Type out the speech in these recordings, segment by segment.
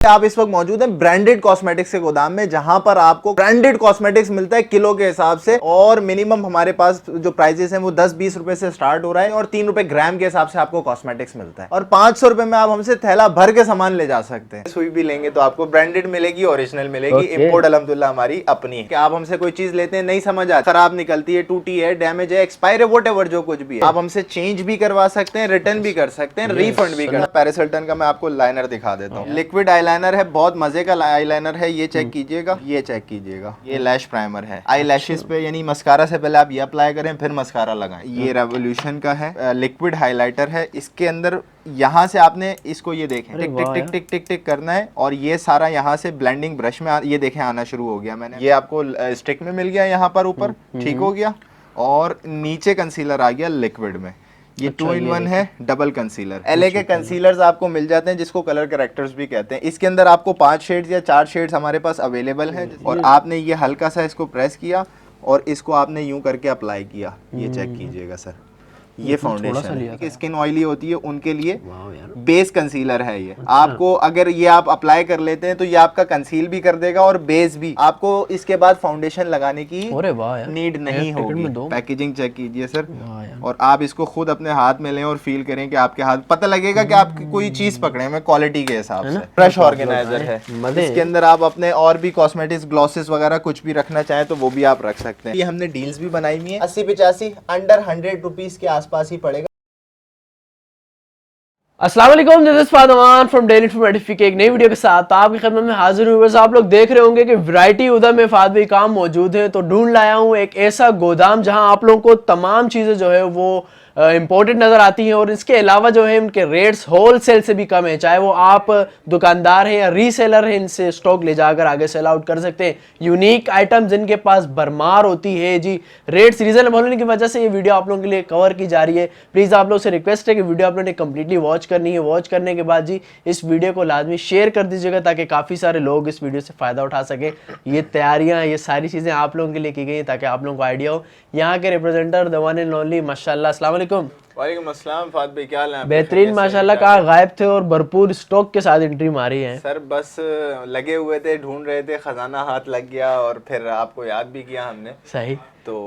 आप इस वक्त मौजूद हैं ब्रांडेड कॉस्मेटिक्स के गोदाम में, जहां पर आपको ब्रांडेड कॉस्मेटिक्स मिलता है किलो के हिसाब से। और मिनिमम हमारे पास जो प्राइसेस हैं वो 10-20 रुपए से स्टार्ट हो रहा है और 3 रुपए ग्राम के हिसाब से आपको कॉस्मेटिक्स मिलता है। और 500 रुपए में आप हमसे थैला भर के सामान ले जा सकते हैं। सुई भी लेंगे तो आपको ब्रांडेड मिलेगी, ओरिजिनल मिलेगी। इम्पोर्ट अल्हम्दुलिल्लाह हमारी अपनी है। आप हमसे कोई चीज लेते हैं, नहीं समझ आता, खराब निकलती है, टूटी है, डैमेज है, एक्सपायर है, व्हाटएवर जो कुछ भी है, आप हमसे चेंज भी करवा सकते हैं, रिटर्न भी कर सकते हैं, रिफंड भी कर। पैरिस हिल्टन का मैं आपको लाइनर दिखा देता हूँ। लिक्विड आईलाइनर है, बहुत मजे का आईलाइनर है। ये चेक कीजिएगा, ये चेक कीजिएगा, ये लैश प्राइमर है। आई लैशेस पे यानी मस्कारा से पहले आप ये अप्लाई करें, फिर मस्कारा लगाएं। ये रेवोल्यूशन का है, लिक्विड हाइलाइटर है। इसके अंदर यहाँ से आपने इसको ये देखें टिक टिक टिक टिक टिक टिक करना है और ये सारा यहाँ से ब्लेंडिंग ब्रश में ये देखें आना शुरू हो गया। मैंने ये आपको स्टिक में मिल गया यहाँ पर ऊपर, ठीक हो गया। और नीचे कंसीलर आ गया लिक्विड में। ये 2-in-1 है, डबल कंसीलर। LA के कंसीलर्स आपको मिल जाते हैं जिसको कलर करेक्टर्स भी कहते हैं। इसके अंदर आपको 5 शेड्स या 4 शेड्स हमारे पास अवेलेबल हैं। और आपने ये हल्का सा इसको प्रेस किया और इसको आपने यूं करके अप्लाई किया। ये चेक कीजिएगा सर, ये फाउंडेशन है। स्किन ऑयली होती है उनके लिए बेस कंसीलर है ये। आपको अगर ये आप अप्लाई कर लेते हैं तो ये आपका कंसील भी कर देगा और बेस भी। आपको इसके बाद फाउंडेशन लगाने की नीड नहीं होगी। पैकेजिंग चेक कीजिए सर, और आप इसको खुद अपने हाथ में लें और फील करें कि आपके हाथ, पता लगेगा कि आप कोई चीज पकड़े हैं क्वालिटी के हिसाब से। फ्रेश ऑर्गेनाइजर है, इसके अंदर आप अपने और भी कॉस्मेटिक्स, ग्लॉसेस वगैरह कुछ भी रखना चाहें तो वो भी आप रख सकते हैं। ये हमने डील्स भी बनाई हुई है, 80-85 अंडर 100 रुपीज के पास ही पड़ेगा। अस्सलाम वालेकुम, दिस इज फादमान फ्रॉम डेली इन्फॉर्मेटिव के एक नई वीडियो के साथ। तो आपकी खिदमत में हाजिर हूँ। बस आप लोग देख रहे होंगे कि वैरायटी उधर में फाद भी काम मौजूद है, तो ढूंढ लाया हूँ एक ऐसा गोदाम जहां आप लोगों को तमाम चीजें जो है वो इंपोर्टेड नजर आती हैं। और इसके अलावा जो है उनके रेट्स होलसेल से भी कम है। चाहे वो आप दुकानदार हैं या रीसेलर हैं, इनसे स्टॉक ले जाकर आगे सेल आउट कर सकते हैं। यूनिक आइटम जिनके पास भरमार होती है जी। रेट्स रीजनेबल होने की वजह से ये वीडियो आप लोगों के लिए कवर की जा रही है। प्लीज आप लोगों से रिक्वेस्ट है कि वीडियो आप लोगों ने कंप्लीटली वॉच करनी है। वॉच करने के बाद जी इस वीडियो को लाजमी शेयर कर दीजिएगा ताकि काफी सारे लोग इस वीडियो से फायदा उठा सके। ये तैयारियां, ये सारी चीजें आप लोगों के लिए की गई हैं ताकि आप लोगों को आइडिया हो। यहाँ के रिप्रेजेंटर द वन एंड ओनली माशाल्लाह। अस्सलाम वालेकुम। वालेकुम अस्सलाम फाद भाई, क्या हाल है? बेहतरीन माशाल्लाह। कहाँ गायब थे और भरपूर स्टॉक के साथ एंट्री मारी है सर? बस लगे हुए थे, ढूंढ रहे थे, खजाना हाथ लग गया और फिर आपको याद भी किया हमने। सही। तो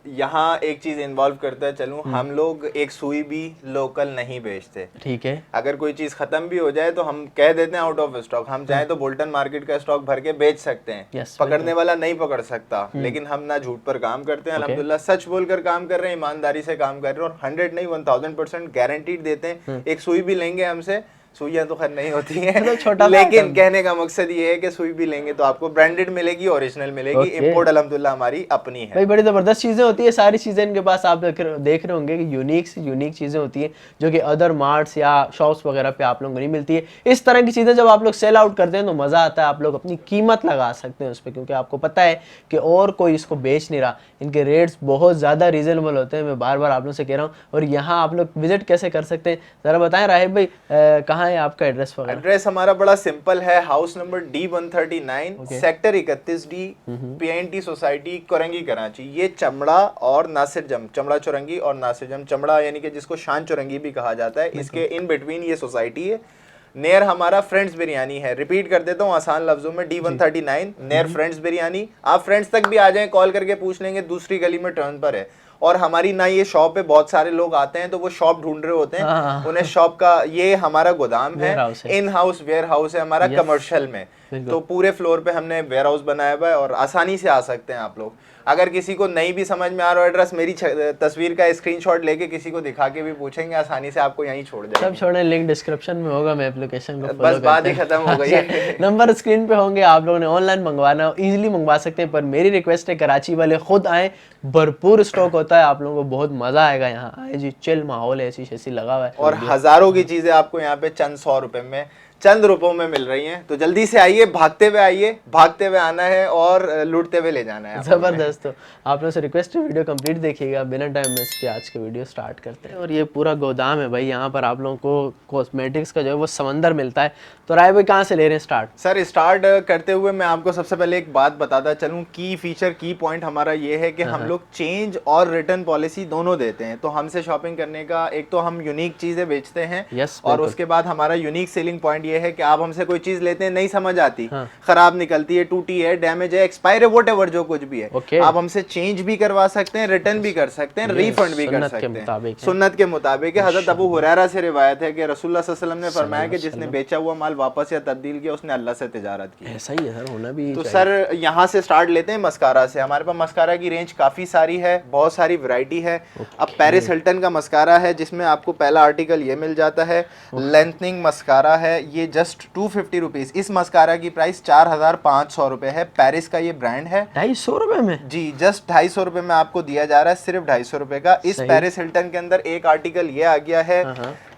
यहाँ एक चीज इन्वॉल्व करता चलूं, हम लोग एक सुई भी लोकल नहीं बेचते। ठीक है, अगर कोई चीज खत्म भी हो जाए तो हम कह देते हैं आउट ऑफ स्टॉक। हम चाहे तो बोल्टन मार्केट का स्टॉक भर के बेच सकते हैं, पकड़ने वाला नहीं पकड़ सकता। लेकिन हम ना झूठ पर काम करते हैं, अल्हम्दुलिल्लाह सच बोलकर काम कर रहे हैं, ईमानदारी से काम कर रहे हैं और 100 नहीं 1000% गारंटीड देते हैं। एक सुई भी लेंगे हमसे, सुइयां तो खैर नहीं होती हैं, तो छोटा, लेकिन कहने का मकसद ये है कि सुई भी लेंगे तो आपको ब्रांडेड मिलेगी, ओरिजिनल मिलेगी। इम्पोर्ट अल्हम्दुलिल्लाह हमारी अपनी है। भाई बड़ी जबरदस्त चीजें होती है, सारी चीजें इनके पास आप देख रहे होंगे कि यूनिक से यूनिक चीजें होती हैं जो कि अदर मार्ट्स या शॉप्स वगैरह पे आप लोगों को नहीं मिलती है। इस तरह की चीजें जब आप लोग सेल आउट करते हैं तो मजा आता है। आप लोग अपनी कीमत लगा सकते हैं उस पर, क्योंकि आपको पता है कि और कोई इसको बेच नहीं रहा। इनके रेट्स बहुत ज्यादा रीजनेबल होते हैं, मैं बार बार आप लोगों से कह रहा हूँ। और यहाँ आप लोग विजिट कैसे कर सकते हैं जरा बताएं राहिब भाई, कहाँ है आपका एड्रेस? एड्रेस हमारा बड़ा सिंपल है, house number D139, sector 31D, PNT society, Korangi Karachi. ये चमड़ा और नासिर जम, चमड़ा चौरंगी और नासिर जम, चमड़ा यानी कि जिसको शान चौरंगी भी कहा जाता है, इसके इन बिटवीन ये सोसाइटी है। नेयर हमारा फ्रेंड्स बिरयानी है। रिपीट कर देता हूँ आसान लफ्जों में, D139 नेयर फ्रेंड्स बिरयानी। आप फ्रेंड्स तक भी आ जाएं, कॉल करके पूछ लेंगे, दूसरी गली में टर्न पर है। और हमारी ना ये शॉप पे बहुत सारे लोग आते हैं तो वो शॉप ढूंढ रहे होते हैं, उन्हें शॉप का, ये हमारा गोदाम है, इन हाउस वेयर हाउस है हमारा कमर्शियल में। तो पूरे फ्लोर पे हमने वेयर हाउस बनाया हुआ है और आसानी से आ सकते हैं आप लोग। अगर किसी को नहीं भी समझ में आ रहा एड्रेस, मेरी तस्वीर का स्क्रीनशॉट लेके किसी को दिखा के भी पूछेंगे, आसानी से आपको यहीं छोड़ देंगे। सब छोड़े, लिंक डिस्क्रिप्शन में होगा, मैं एप्लीकेशन को बस बात ही खत्म हो गई है। नंबर स्क्रीन पे होंगे, आप लोगों ने ऑनलाइन मंगवाना इजीली मंगवा सकते हैं। पर मेरी रिक्वेस्ट है कराची वाले खुद आए, भरपूर स्टॉक होता है, आप लोगों को बहुत मजा आएगा। यहाँ आए जी, चिल माहौल है, ऐसी लगा हुआ है और हजारों की चीजें आपको यहाँ पे चंद 100 रुपए में, चंद रुपयों में मिल रही हैं। तो जल्दी से आइए, भागते हुए आइए, भागते हुए आना है और लूटते हुए ले जाना है। जबरदस्त। तो आप लोगों से रिक्वेस्ट है वीडियो कंप्लीट देखिएगा, बिना टाइम वेस्ट के आज के वीडियो स्टार्ट करते हैं। और ये पूरा गोदाम है भाई, यहाँ पर आप लोगों को कॉस्मेटिक्स का जो है वो समंदर मिलता है। तो राय भाई कहाँ से ले रहे हैं स्टार्ट? सर स्टार्ट करते हुए मैं आपको सबसे पहले एक बात बताता चलूँ, की फीचर, की पॉइंट हमारा ये है कि हम लोग चेंज और रिटर्न पॉलिसी दोनों देते हैं। तो हमसे शॉपिंग करने का, एक तो हम यूनिक चीजें बेचते हैं और उसके बाद हमारा यूनिक सेलिंग पॉइंट ये है कि आप हमसे कोई चीज लेते हैं, नहीं समझ आती, खराब निकलती है, टूटी है, डैमेज है, एक्सपायर है, वॉट जो कुछ भी है, Okay. आप हमसे चेंज भी करवा सकते हैं, रिटर्न भी कर सकते हैं, रिफंड भी कर सकते हैं, सुन्नत के मुताबिक। हजरत अबू हुरैरा से रिवायत है कि रसूलुल्लाह सल्लल्लाहु अलैहि वसल्लम ने फरमाया कि जिसने बेचा हुआ माल वापस या तब्दील किया उसने अल्लाह से तिजारत की। ऐसा ही है सर, होना भी तो सर यहाँ से स्टार्ट लेते हैं मस्कारा से। हमारे पास मस्कारा की रेंज काफी सारी है, बहुत सारी वैरायटी है। अब पेरिस हिल्टन का मस्कारा है जिसमें आपको पहला आर्टिकल ये मिल जाता है, लेंथनिंग मस्कारा है, ये जस्ट 250 रुपीज। इस मस्कारा की प्राइस 4500 रुपए है, पेरिस का ये ब्रांड है। 250 रुपए में जी, जस्ट 250 रुपए में आपको दिया जा रहा है, सिर्फ 250 रुपए का। इस पेरिस हिल्टन के अंदर एक आर्टिकल ये आ गया है,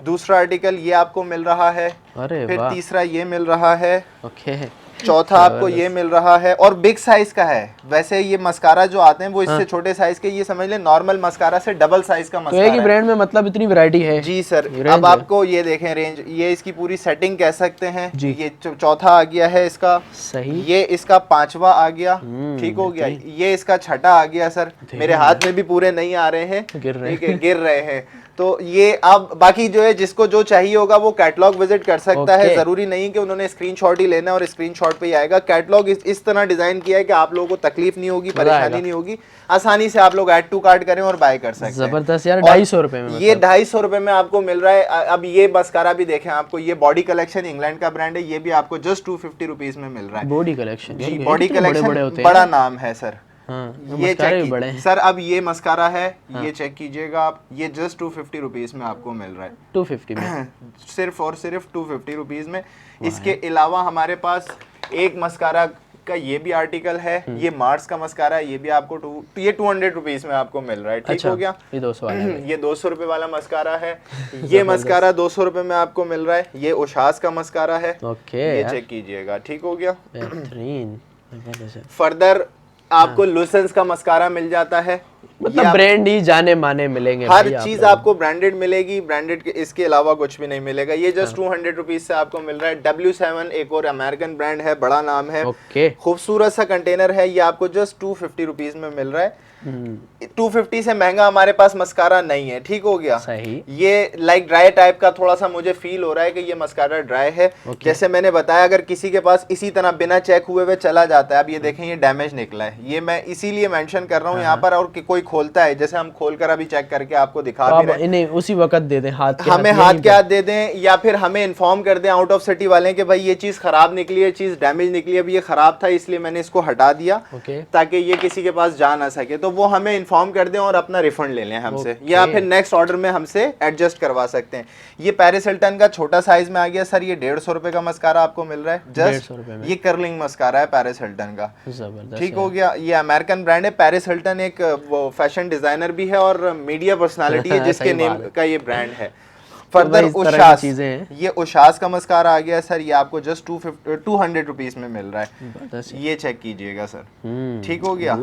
दूसरा आर्टिकल ये आपको मिल रहा है, अरे फिर वाह, तीसरा ये मिल रहा है, ओके, चौथा आपको ये मिल रहा है, और बिग साइज का है। वैसे ये मस्कारा जो आते हैं वो इससे छोटे साइज के, ये समझ लें नॉर्मल मस्कारा से डबल साइज का तो मस्कारा एक ही ब्रांड में मतलब इतनी वैरायटी है। जी सर। range अब है। आपको ये देखें रेंज, ये इसकी पूरी सेटिंग कह सकते हैं जी। ये चौथा आ गया है इसका, सही, ये इसका पांचवा आ गया, ठीक हो गया, ये इसका छठा आ गया सर। मेरे हाथ में भी पूरे नहीं आ रहे हैं, गिर रहे ठीक है, गिर रहे हैं। तो ये अब बाकी जो है जिसको जो चाहिए होगा वो कैटलॉग विजिट कर सकता है, जरूरी नहीं कि उन्होंने स्क्रीनशॉट ही लेना और स्क्रीनशॉट पे ही आएगा। कैटलॉग इस तरह डिजाइन किया है कि आप लोगों को तकलीफ नहीं होगी, परेशानी नहीं होगी, आसानी से आप लोग ऐड टू कार्ट करें और बाय कर सकते हैं। जबरदस्त यार, 250 रुपए में ये 250 रुपए में आपको मिल रहा है। अब ये मस्कारा भी देखें, आपको ये बॉडी कलेक्शन इंग्लैंड का ब्रांड है, ये भी आपको जस्ट 250 रुपीज में मिल रहा है। बॉडी कलेक्शन, जी, बॉडी कलेक्शन बड़ा नाम है सर। ये चेक बड़े हैं सर। अब ये मस्कारा है, ये चेक कीजिएगा आप, ये जस्ट 250 रुपीज में आपको मिल रहा है, 250 में सिर्फ और सिर्फ 250 रुपीज में। इसके अलावा हमारे पास एक मस्कारा का ये भी आर्टिकल है, ये मार्स का मस्कारा है, ये भी आपको ये 200 रुपीज में आपको मिल रहा है, ठीक हो गया। ये 200 वाला है, ये 200 रुपए वाला मस्कारा है। ये मस्कारा 200 रुपए में आपको मिल रहा है, ये ओशास का मस्कारा है, ओके, ये चेक कीजिएगा, ठीक हो गया। बेहतरीन। फर्दर आपको लुसेंस का मस्कारा मिल जाता है, मतलब ब्रांड ही जाने माने मिलेंगे, हर चीज आपको ब्रांडेड मिलेगी, ब्रांडेड के इसके अलावा कुछ भी नहीं मिलेगा। ये जस्ट 200 रुपीज से आपको मिल रहा है। W7 एक और अमेरिकन ब्रांड है, बड़ा नाम है, खूबसूरत सा कंटेनर है, ये आपको जस्ट 250 रुपीज में मिल रहा है। 250 से महंगा हमारे पास मस्कारा नहीं है, ठीक हो गया। सही। ये लाइक ड्राई टाइप का थोड़ा सा मुझे फील हो रहा है कि ये मस्कारा ड्राई है। जैसे मैंने बताया, अगर किसी के पास इसी तरह बिना चेक हुए हुए चला जाता है, अब ये देखें ये डैमेज निकला है, ये मैं इसीलिए मेंशन कर रहा हूँ यहाँ पर। और कि कोई खोलता है, जैसे हम खोल कर अभी चेक करके आपको दिखा भी रहे हैं, इन्हें उसी वक्त दे दें, हमें हाथ के हाथ दे दें, या फिर हमें इन्फॉर्म कर दें आउट ऑफ सिटी वाले कि भाई ये चीज खराब निकली है, चीज डैमेज निकली है, अभी ये खराब था इसलिए मैंने इसको हटा दिया ताकि ये किसी के पास जा ना सके, तो वो हमें इन्फॉर्म कर दें और अपना रिफंड ले लें हमसे, या फिर नेक्स्ट ऑर्डर में हमसे एडजस्ट करवा सकते हैं। ये पेरिस हिल्टन का छोटा साइज में आ गया सर, ये 150 रुपए का मस्कारा आपको मिल रहा है, जस्ट ये कर्लिंग मस्कारा है पेरिस हिल्टन का, ठीक हो गया। ये अमेरिकन ब्रांड है, पेरिस हिल्टन एक वो फैशन डिजाइनर भी है और मीडिया पर्सनालिटी है जिसके नेम का ये ब्रांड है। फर्दर उशास, ये उशास का मस्कारा आ गया सर, ये आपको जस्ट 200 रुपीज में मिल रहा है, ये चेक कीजिएगा सर, ठीक हो गया।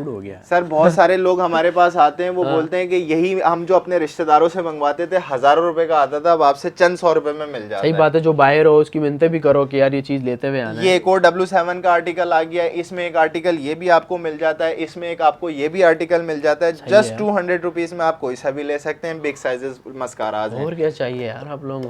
सर बहुत सारे लोग हमारे पास आते हैं, वो बोलते हैं कि यही हम जो अपने रिश्तेदारों से मंगवाते थे हजारों रुपए का आता था, अब आपसे चंद 100 रुपए में मिल जाता है। सही बात है, जो बाहर हो उसकी मिन्नतें भी करो कि यार ये चीज लेते हुए आना है। ये एक और W7 का आर्टिकल आ गया है, इसमें एक आर्टिकल ये भी आपको मिल जाता है, इसमें एक आपको ये भी आर्टिकल मिल जाता है, जस्ट 200 रुपीज में आप कोई सा भी ले सकते हैं। बिग साइजेस मस्काराज हैं, और क्या चाहिए यार आप लोग।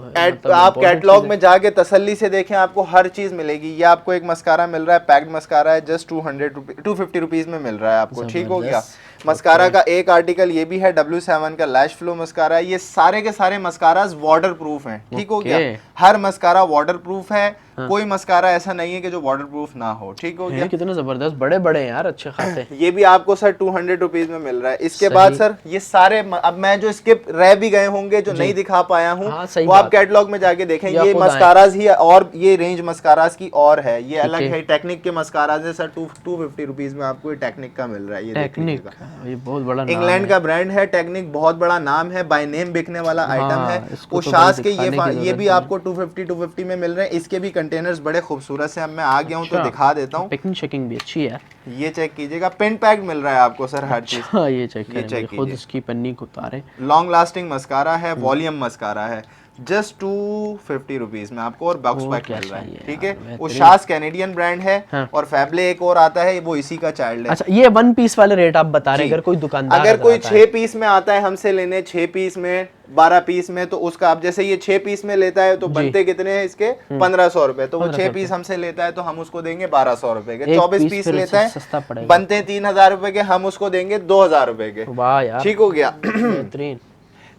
आप कैटलॉग में जाके तसल्ली से देखें, आपको हर चीज मिलेगी। ये आपको एक मस्कारा मिल रहा है, पैक्ड मस्कारा है, जस्ट 250 रुपीज में मिल रहा है आपको, ठीक हो गया। मस्कारा का एक आर्टिकल ये भी है, W7 का लैश फ्लो मस्कारा है। ये सारे के सारे मस्काराज वाटर प्रूफ हैं, ठीक हो गया। हर मस्कारा वाटर प्रूफ है, कोई मस्कारा ऐसा नहीं है कि जो वाटर प्रूफ ना हो, ठीक हो गया। कितने जबरदस्त बड़े बड़े हैं यार, अच्छे खासे। ये भी आपको सर 200 रुपीज में मिल रहा है। इसके बाद सर ये सारे, अब मैं जो स्किप रह भी गए होंगे जो नहीं दिखा पाया हूँ, वो आप कैटलॉग में जाके देखें। ये मस्काराज ही, और ये रेंज मस्काराज की और है, ये अलग है। टेक्निक के मस्काराज है सर, 250 रुपीज में आपको टेक्निक का मिल रहा है। ये टेक्निक, ये बहुत बड़ा इंग्लैंड का ब्रांड है, टेक्निक बहुत बड़ा नाम है, बाय नेम बिकने वाला आइटम है। उशास के ये भी आपको 250 में मिल रहे हैं। इसके भी कंटेनर्स बड़े खूबसूरत से, अब मैं आ गया हूँ तो दिखा देता हूँ। पैकिंग शेकिंग भी अच्छी है, ये चेक कीजिएगा, पिन पैक्ड मिल रहा है आपको सर हर चीज। ये चेक खुद इसकी पन्नी को उतारे। लॉन्ग लास्टिंग मस्कारा है, वॉल्यूम मस्कारा है। जस्ट 250 रुपीज में आपको और बॉक्स पैक मिल रहा है, ठीक है। उशास कैनेडियन ब्रांड है। हाँ। और फैबले एक और आता है, वो इसी का चाइल्ड है। अच्छा, ये 1 पीस वाले रेट आप बता रहे हैं, अगर कोई दुकानदार अगर कोई 6 पीस में आता है हमसे लेने, 6 पीस में 12 पीस में, तो उसका आप जैसे ये 6 पीस में लेता है तो बनते कितने हैं इसके 1500 रुपए, तो वो 6 पीस हमसे लेता है तो हम उसको देंगे 1200 रुपए के। 24 पीस लेता है बनते 3000 रुपए के, हम उसको देंगे 2000 रुपए के। वाह यार, ठीक हो गया। बेहतरीन।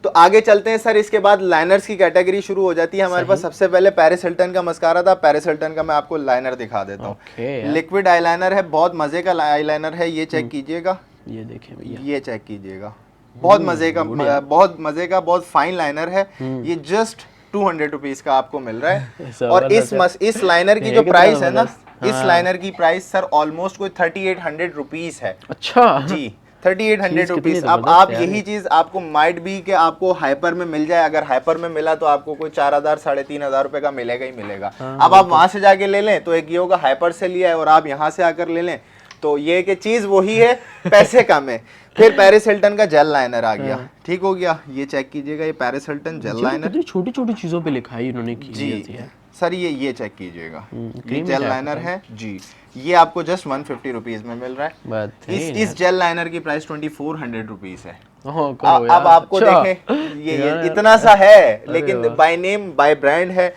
तो आगे चलते हैं सर, इसके बाद लाइनर्स की कैटेगरी शुरू हो जाती है हमारे पास। सबसे पहले पेरिस हिल्टन का मस्कारा था, पेरिस हिल्टन का मैं आपको लाइनर दिखा देता हूँ। लिक्विड आईलाइनर है, बहुत मजे का आईलाइनर है, ये चेक कीजिएगा, ये देखिए भैया, ये चेक कीजिएगा, बहुत मजे का, बहुत मजे का, बहुत फाइन लाइनर है। ये जस्ट 200 रुपीज का आपको मिल रहा है। और इस लाइनर की जो प्राइस है ना, इस लाइनर की प्राइस सर ऑलमोस्ट कोई 3800 रुपीज है। अच्छा जी, 3800 रुपीज। अब आप यही चीज आपको माइट बी के आपको हाइपर में मिल जाए, अगर हाइपर में मिला तो आपको कोई 4000 3500 रुपए का मिलेगा ही मिलेगा। अब आप वहां से जाके ले लें तो एक ये होगा हाइपर से लिया है, और आप यहाँ से आकर ले लें तो ये कि चीज वही है, पैसे कम है। फिर पेरिस हिल्टन का जेल लाइनर आ गया, ठीक हो गया, ये चेक कीजिएगा, ये पेरिस हिल्टन जेल लाइनर, छोटी छोटी चीजों पे लिखा है इन्होंने की जी सर। ये चेक कीजिएगा, ये जेल लाइनर है जी, ये आपको जस्ट 150 रुपीज में मिल रहा है। इस जेल लाइनर की प्राइस 2400 रुपीज है। अब आपको देखें, ये इतना सा है, लेकिन बाय नेम बाय ब्रांड है,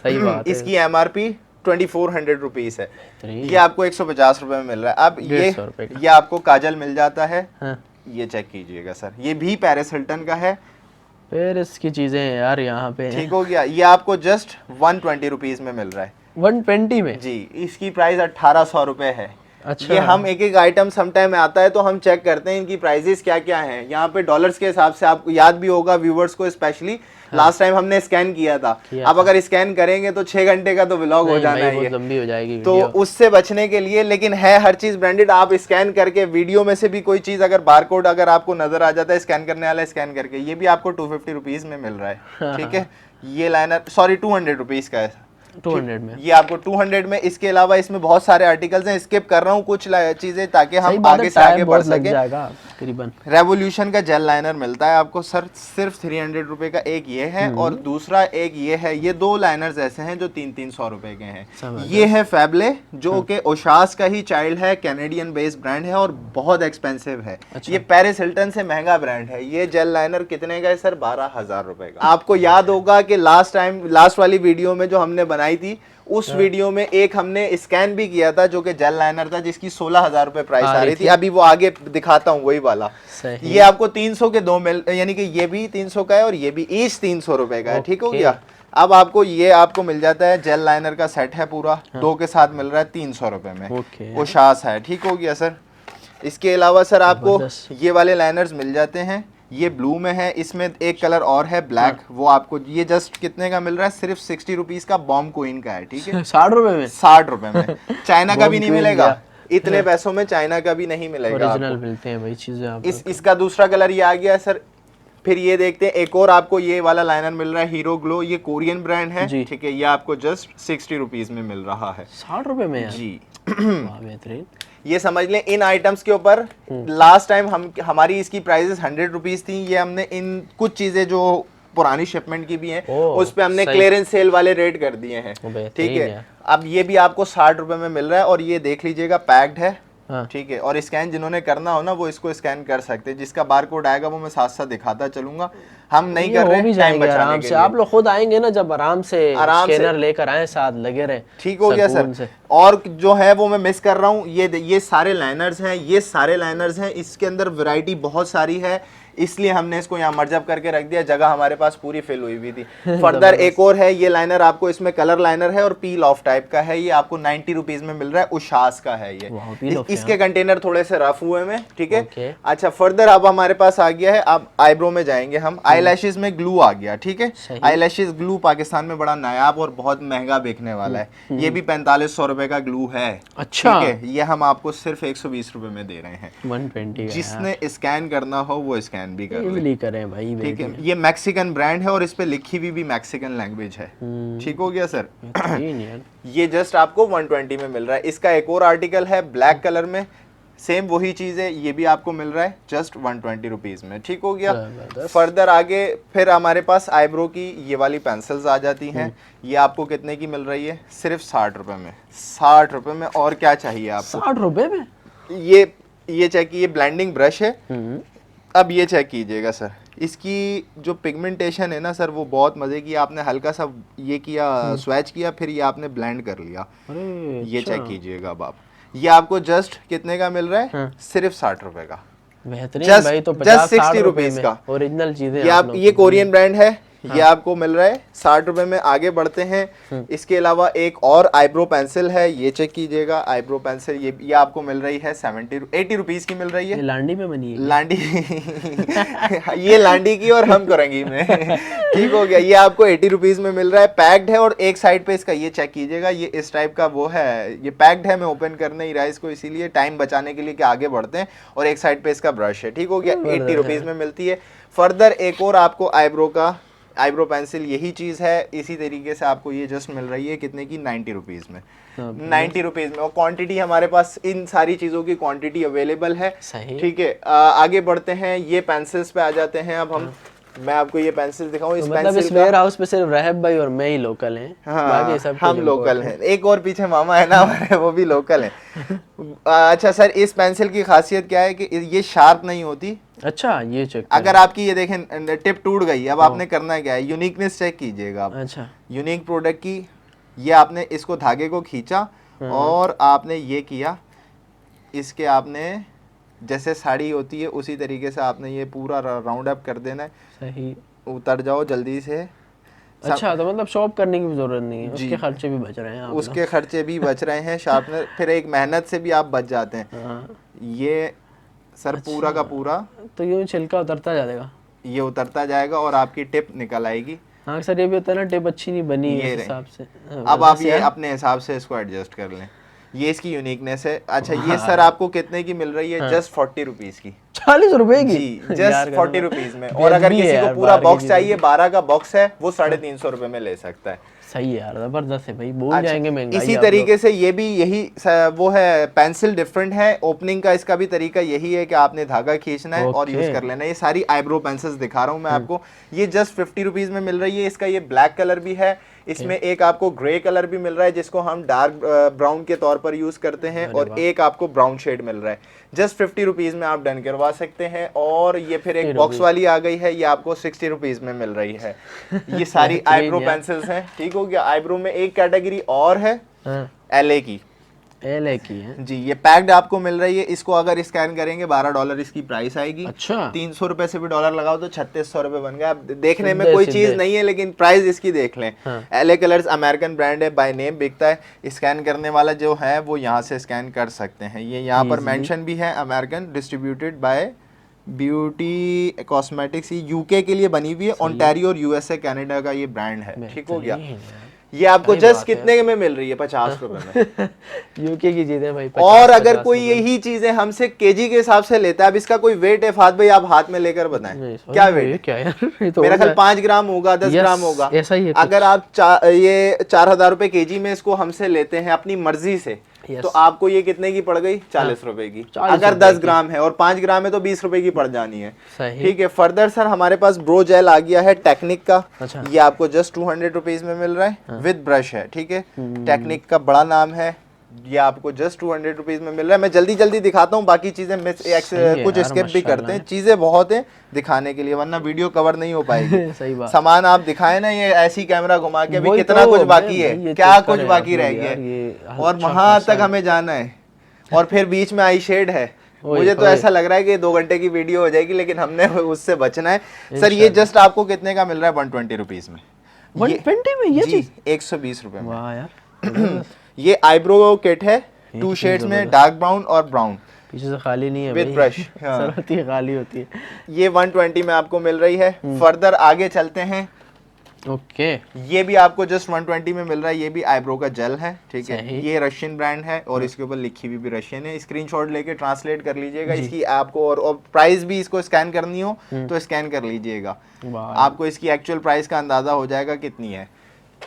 सही बात है। इसकी MRP 2400 रुपीज है, ये आपको 150 रुपए में मिल रहा है। अब ये आपको काजल मिल जाता है, ये चेक कीजिएगा सर, ये भी पेरिस हिल्टन का है। फिर इसकी चीजें यार यहाँ पे, ठीक हो गया, ये आपको जस्ट 120 रुपीज में मिल रहा है। 120 में जी, इसकी प्राइस 1800 रुपए है। अच्छा, ये हम एक एक आइटम समटाइम में आता है तो हम चेक करते हैं इनकी प्राइसेस क्या क्या हैं। यहाँ पे डॉलर्स के हिसाब से आपको याद भी होगा व्यूवर्स को स्पेशली, लास्ट टाइम हमने स्कैन किया था। अब अगर स्कैन करेंगे तो 6 घंटे का तो व्लॉग हो जाना है, लंबी हो जाएगी तो उससे बचने के लिए, लेकिन है हर चीज ब्रांडेड। आप स्कैन करके वीडियो में से भी कोई चीज अगर बारकोड अगर आपको नजर आ जाता है स्कैन करने वाला, स्कैन करके, ये भी आपको 250 रुपीज में मिल रहा है। ठीक है, ये लाइनर सॉरी 200 रुपीज का है, 200 में, ये आपको 200 में। इसके अलावा इसमें बहुत सारे आर्टिकल्स हैं, स्किप कर रहा हूँ कुछ चीजें ताकि हम आगे से आगे बढ़ सके। रेवोल्यूशन का जेल लाइनर मिलता है आपको सर, सिर्फ 300 रुपए का। एक ये है और दूसरा एक ये है। ये 2 लाइनर्स ऐसे हैं जो 300 रुपए के हैं। ये है फैबले, जो कि ओशास का ही चाइल्ड है, कैनेडियन बेस्ड ब्रांड है और बहुत एक्सपेंसिव है। ये पेरिस हिल्टन से महंगा ब्रांड है। ये जेल लाइनर कितने का है सर? 12,000 रुपए का। आपको याद होगा कि लास्ट वाली वीडियो में जो हमने बनाई थी, उस वीडियो में एक हमने स्कैन भी किया था जो कि जेल लाइनर था, जिसकी 16,000 रुपए प्राइस आ रही थी। अभी वो आगे दिखाता हूँ वही वाला। ये आपको 300 के 2 मिल, यानी कि ये भी 300 का है और ये भी ईच 300 रुपए का है। ठीक हो गया। अब आपको ये आपको मिल जाता है, जेल लाइनर का सेट है पूरा, 2 के साथ मिल रहा है 300 रुपए में। ओशास है। ठीक हो गया सर। इसके अलावा सर आपको ये वाले लाइनर्स मिल जाते हैं। ये ब्लू में है, इसमें एक कलर और है ब्लैक, वो आपको ये जस्ट कितने का मिल रहा है? सिर्फ 60 रुपीज का बॉम्ब कोइन का है। ठीक है, 60 रुपए में, 60 रुपए में। चाइना का भी नहीं मिलेगा इतने पैसों में, चाइना का भी नहीं मिलेगा। ओरिजिनल मिलते हैं भाई चीजें आप। इसका दूसरा कलर ये आ गया सर। फिर ये देखते हैं, एक और आपको ये वाला लाइनर मिल रहा है, हीरो ग्लो। ये कोरियन ब्रांड है। ठीक है, ये आपको जस्ट 60 रुपीज में मिल रहा है। 60 रुपए में जी। बेहतरीन। ये समझ लें इन आइटम्स के ऊपर लास्ट टाइम हमारी इसकी प्राइसेस 100 रुपीज थी। ये हमने इन कुछ चीजें जो पुरानी शिपमेंट की भी हैं उस पे हमने क्लियरेंस सेल वाले रेट कर दिए हैं। ठीक है, अब ये भी आपको 60 रुपए में मिल रहा है और ये देख लीजिएगा पैक्ड है। ठीक है, और स्कैन जिन्होंने करना हो ना वो इसको स्कैन कर सकते हैं। जिसका बारकोड आएगा वो मैं साथ साथ दिखाता चलूंगा। हम नहीं कर रहे हैं, टाइम बचाने के लिए। आप लोग खुद आएंगे ना, जब आराम से स्कैनर लेकर आए, साथ लगे रहे। ठीक हो गया सर। और जो है वो मैं मिस कर रहा हूँ, ये सारे लाइनर्स हैं, ये सारे लाइनर्स हैं। इसके अंदर वैरायटी बहुत सारी है, इसलिए हमने इसको यहाँ मर्जअप करके रख दिया। जगह हमारे पास पूरी फिल हुई हुई थी। फर्दर एक और है, ये लाइनर आपको इसमें कलर लाइनर है और पील ऑफ टाइप का है। ये आपको 90 रुपीज में मिल रहा है। उशास का है ये। इसके कंटेनर थोड़े से रफ हुए में। ठीक है। अच्छा, फर्दर अब हमारे पास आ गया है, अब आईब्रो में जाएंगे हम। आई लैशेज में ग्लू आ गया। ठीक है, आई लैशेज ग्लू पाकिस्तान में बड़ा नायाब और बहुत महंगा बिकने वाला है। ये भी 4500 रुपए का ग्लू है। अच्छा, ठीक है, ये हम आपको सिर्फ 120 रुपए में दे रहे हैं। 120। जिसने स्कैन करना हो वो स्कैन भी करें भाई। ठीक है, ये मैक्सिकन ब्रांड है और इस पे लिखी हुई भी मैक्सिकन लैंग्वेज है। ठीक हो गया सर। ये जस्ट आपको 120 में मिल रहा है। इसका एक और आर्टिकल है ब्लैक कलर में, सेम वही चीज़ है, ये भी आपको मिल रहा है जस्ट 120 रुपीज़ में। ठीक हो गया। जबरदस्त। फर्दर आगे फिर हमारे पास आईब्रो की ये वाली पेंसिल्स आ जाती हैं। ये आपको कितने की मिल रही है? सिर्फ 60 रुपए में। 60 रुपए में, और क्या चाहिए आपको? 60 रुपए में? ये चेक कीजिए, ब्लेंडिंग ब्रश है। अब ये चेक कीजिएगा सर, इसकी जो पिगमेंटेशन है ना सर, वो बहुत मज़े की। आपने हल्का सा ये किया, स्वैच किया, फिर ये आपने ब्लेंड कर लिया। अरे ये चेक कीजिएगा अब आप, ये आपको जस्ट कितने का मिल रहा है? सिर्फ 60 रुपए का। बेहतरीन Just- भाई। तो just 50-60 60 रुपए रुपीस में का। ओरिजिनल चीजें ये आप आप, लोग ये कोरियन ब्रांड है। ये आपको मिल रहा है 60 रुपए में। आगे बढ़ते हैं, इसके अलावा एक और आईब्रो पेंसिल है, ये चेक कीजिएगा। आईब्रो पेंसिल ये आपको मिल रही है 80 रुपीज की मिल रही ये है। लांडी में बनी है? लांडी ये लांडी की और हम करेंगे में। ठीक हो गया। ये आपको 80 रुपीज में मिल रहा है, पैक्ड है। और एक साइड पे इसका ये चेक कीजिएगा, ये इस टाइप का वो है, ये पैक्ड है। मैं ओपन कर नहीं रहा इसको, इसीलिए टाइम बचाने के लिए कि आगे बढ़ते हैं। और एक साइड पे इसका ब्रश है। ठीक हो गया। 80 रुपीज में मिलती है। फर्दर एक और आपको आईब्रो पेंसिल यही चीज़ है, इसी तरीके से आपको ये जस्ट मिल रही है कितने की? 90 रुपीज़ में। 90 रुपीज़ में। और क्वांटिटी हमारे पास इन सारी चीज़ों की क्वांटिटी अवेलेबल है। सही। ठीक है। आगे बढ़ते हैं, ये पेंसिल्स पे आ जाते हैं अब हम। मैं आपको ये पेंसिल दिखाऊं। इस मतलब इस वेयर हाउस पे सिर्फ रहब भाई और मैं ही लोकल हैं। बाकी सब हम लोकल हैं। एक और पीछे मामा है ना हमारे, वो भी लोकल हैं। अच्छा सर, इस पेंसिल की खासियत क्या है कि ये शार्प नहीं होती। अच्छा, ये चेक अगर आपकी ये देखें टिप टूट गई, अब आपने करना क्या है? यूनिकनेस चेक कीजिएगा आप। अच्छा, यूनिक प्रोडक्ट की, ये आपने इसको धागे को खींचा और आपने ये किया, इसके आपने जैसे साड़ी होती है उसी तरीके से आपने ये पूरा राउंड अप कर देना है। सही। उतर जाओ जल्दी से। अच्छा, तो मतलब शॉप करने की भी जरूरत नहीं है, उसके खर्चे भी बच रहे हैं आप उसके खर्चे भी बच रहे हैं, शार्पनर, फिर एक मेहनत से भी आप बच जाते हैं। हाँ। ये सर पूरा का पूरा तो यूँ छिलका उतरता जाएगा? ये उतरता जाएगा और आपकी टिप निकल आएगी। हाँ सर, ये भी होता है ना, टिप अच्छी नहीं बनी ये है इस रहे। हिसाब से। अब आप ये अपने हिसाब से इसको एडजस्ट कर लें। ये इसकी यूनिकनेस है। अच्छा, ये सर आपको कितने की मिल रही है? जस्ट 40 रुपीज की। 40 रुपए की? जी, जस्ट 40 रुपीज में। और अगर किसी को पूरा बॉक्स चाहिए, 12 का बॉक्स है, वो 350 रुपए में ले सकता है। सही है यार, जबरदस्त है भाई। बोल अच्छा, जाएंगे महंगाई। इसी तरीके से ये भी यही वो है, पेंसिल डिफरेंट है। ओपनिंग का इसका भी तरीका यही है कि आपने धागा खींचना है और यूज कर लेना है। ये सारी आईब्रो पेंसिल्स दिखा रहा हूँ मैं आपको। ये जस्ट 50 रुपीज में मिल रही है। इसका ये ब्लैक कलर भी है, इसमें एक आपको ग्रे कलर भी मिल रहा है जिसको हम डार्क ब्राउन के तौर पर यूज करते हैं, और एक आपको ब्राउन शेड मिल रहा है। जस्ट 50 रुपीज में आप डन करवा सकते हैं। और ये फिर एक बॉक्स वाली आ गई है, ये आपको 60 रुपीज में मिल रही है। ये सारी आईब्रो पेंसिल्स हैं। ठीक हो गया। आईब्रो में एक कैटेगरी और है, LA की। LA की है जी, ये पैक्ड आपको मिल रही है। इसको अगर स्कैन करेंगे $12 इसकी प्राइस आएगी। अच्छा, 300 रुपए से भी डॉलर लगाओ तो 3600 रुपए बन गया। अब देखने में कोई चीज नहीं है, लेकिन प्राइस इसकी देख लें। LA कलर्स अमेरिकन ब्रांड है, बाय नेम बिकता है। स्कैन करने वाला जो है वो यहाँ से स्कैन कर सकते हैं। ये यहाँ पर मेंशन भी है, American, distributed by beauty cosmetics. ये यूके के लिए बनी हुई है, ओंटारियो और USA कनाडा का ये ब्रांड है। ठीक हो गया। ये आपको जस्ट कितने में मिल रही है? 50 रुपए में। यूके की चीजें भाई। और अगर कोई यही चीजें हमसे केजी के हिसाब से लेता है, अब इसका कोई वेट है फात भाई, आप हाथ में लेकर बताएं क्या वेट है? क्या यार, ये तो मेरा ख्याल 5 ग्राम होगा, 10 ग्राम होगा, ऐसा ही है। अगर आप ये 4000 रुपए केजी में इसको हमसे लेते हैं अपनी मर्जी से, तो आपको ये कितने की पड़ गई? 40 रुपए की। अगर 10 ग्राम है, और 5 ग्राम है तो 20 रुपए की पड़ जानी है। ठीक है। फर्दर सर हमारे पास ब्रो जेल आ गया है टेक्निक का। अच्छा। ये आपको जस्ट 200 रुपीज में मिल रहा है, विद ब्रश है। ठीक है। टेक्निक का बड़ा नाम है। ये आपको जस्ट 200 रुपीज में मिल रहा है। मैं जल्दी जल्दी दिखाता हूँ, बाकी चीजें कुछ स्किप भी करते हैं। चीजें बहुत हैं दिखाने के लिए, वरना वीडियो कवर नहीं हो पाएगी। सही बात। सामान आप दिखाए ना, ये ऐसी कैमरा घुमा के, अभी कितना कुछ बाकी है, क्या कुछ बाकी रह गया, और वहां तक हमें जाना है। और फिर बीच में आई शेड है। मुझे तो ऐसा लग रहा है कि 2 घंटे की वीडियो हो जाएगी, लेकिन हमने उससे बचना है। सर ये जस्ट आपको कितने का मिल रहा है? 120 रुपीज में। 120 में ये चीज? 120 रुपए में। वाह यार। ये आईब्रो किट है, 2 शेड्स में, डार्क ब्राउन और ब्राउन। पीछे से खाली नहीं है विद ब्रश। सर होती है, खाली होती है। ये 120 में आपको मिल रही है। फर्दर आगे चलते हैं। ओके। ये भी आपको जस्ट 120 में मिल रहा है। ये भी आईब्रो का जेल है। ठीक है। ये रशियन ब्रांड है और इसके ऊपर लिखी हुई भी रशियन है। स्क्रीनशॉट लेके ट्रांसलेट कर लीजिएगा इसकी आपको, और प्राइस भी इसको स्कैन करनी हो तो स्कैन कर लीजिएगा, आपको इसकी एक्चुअल प्राइस का अंदाजा हो जाएगा कितनी है।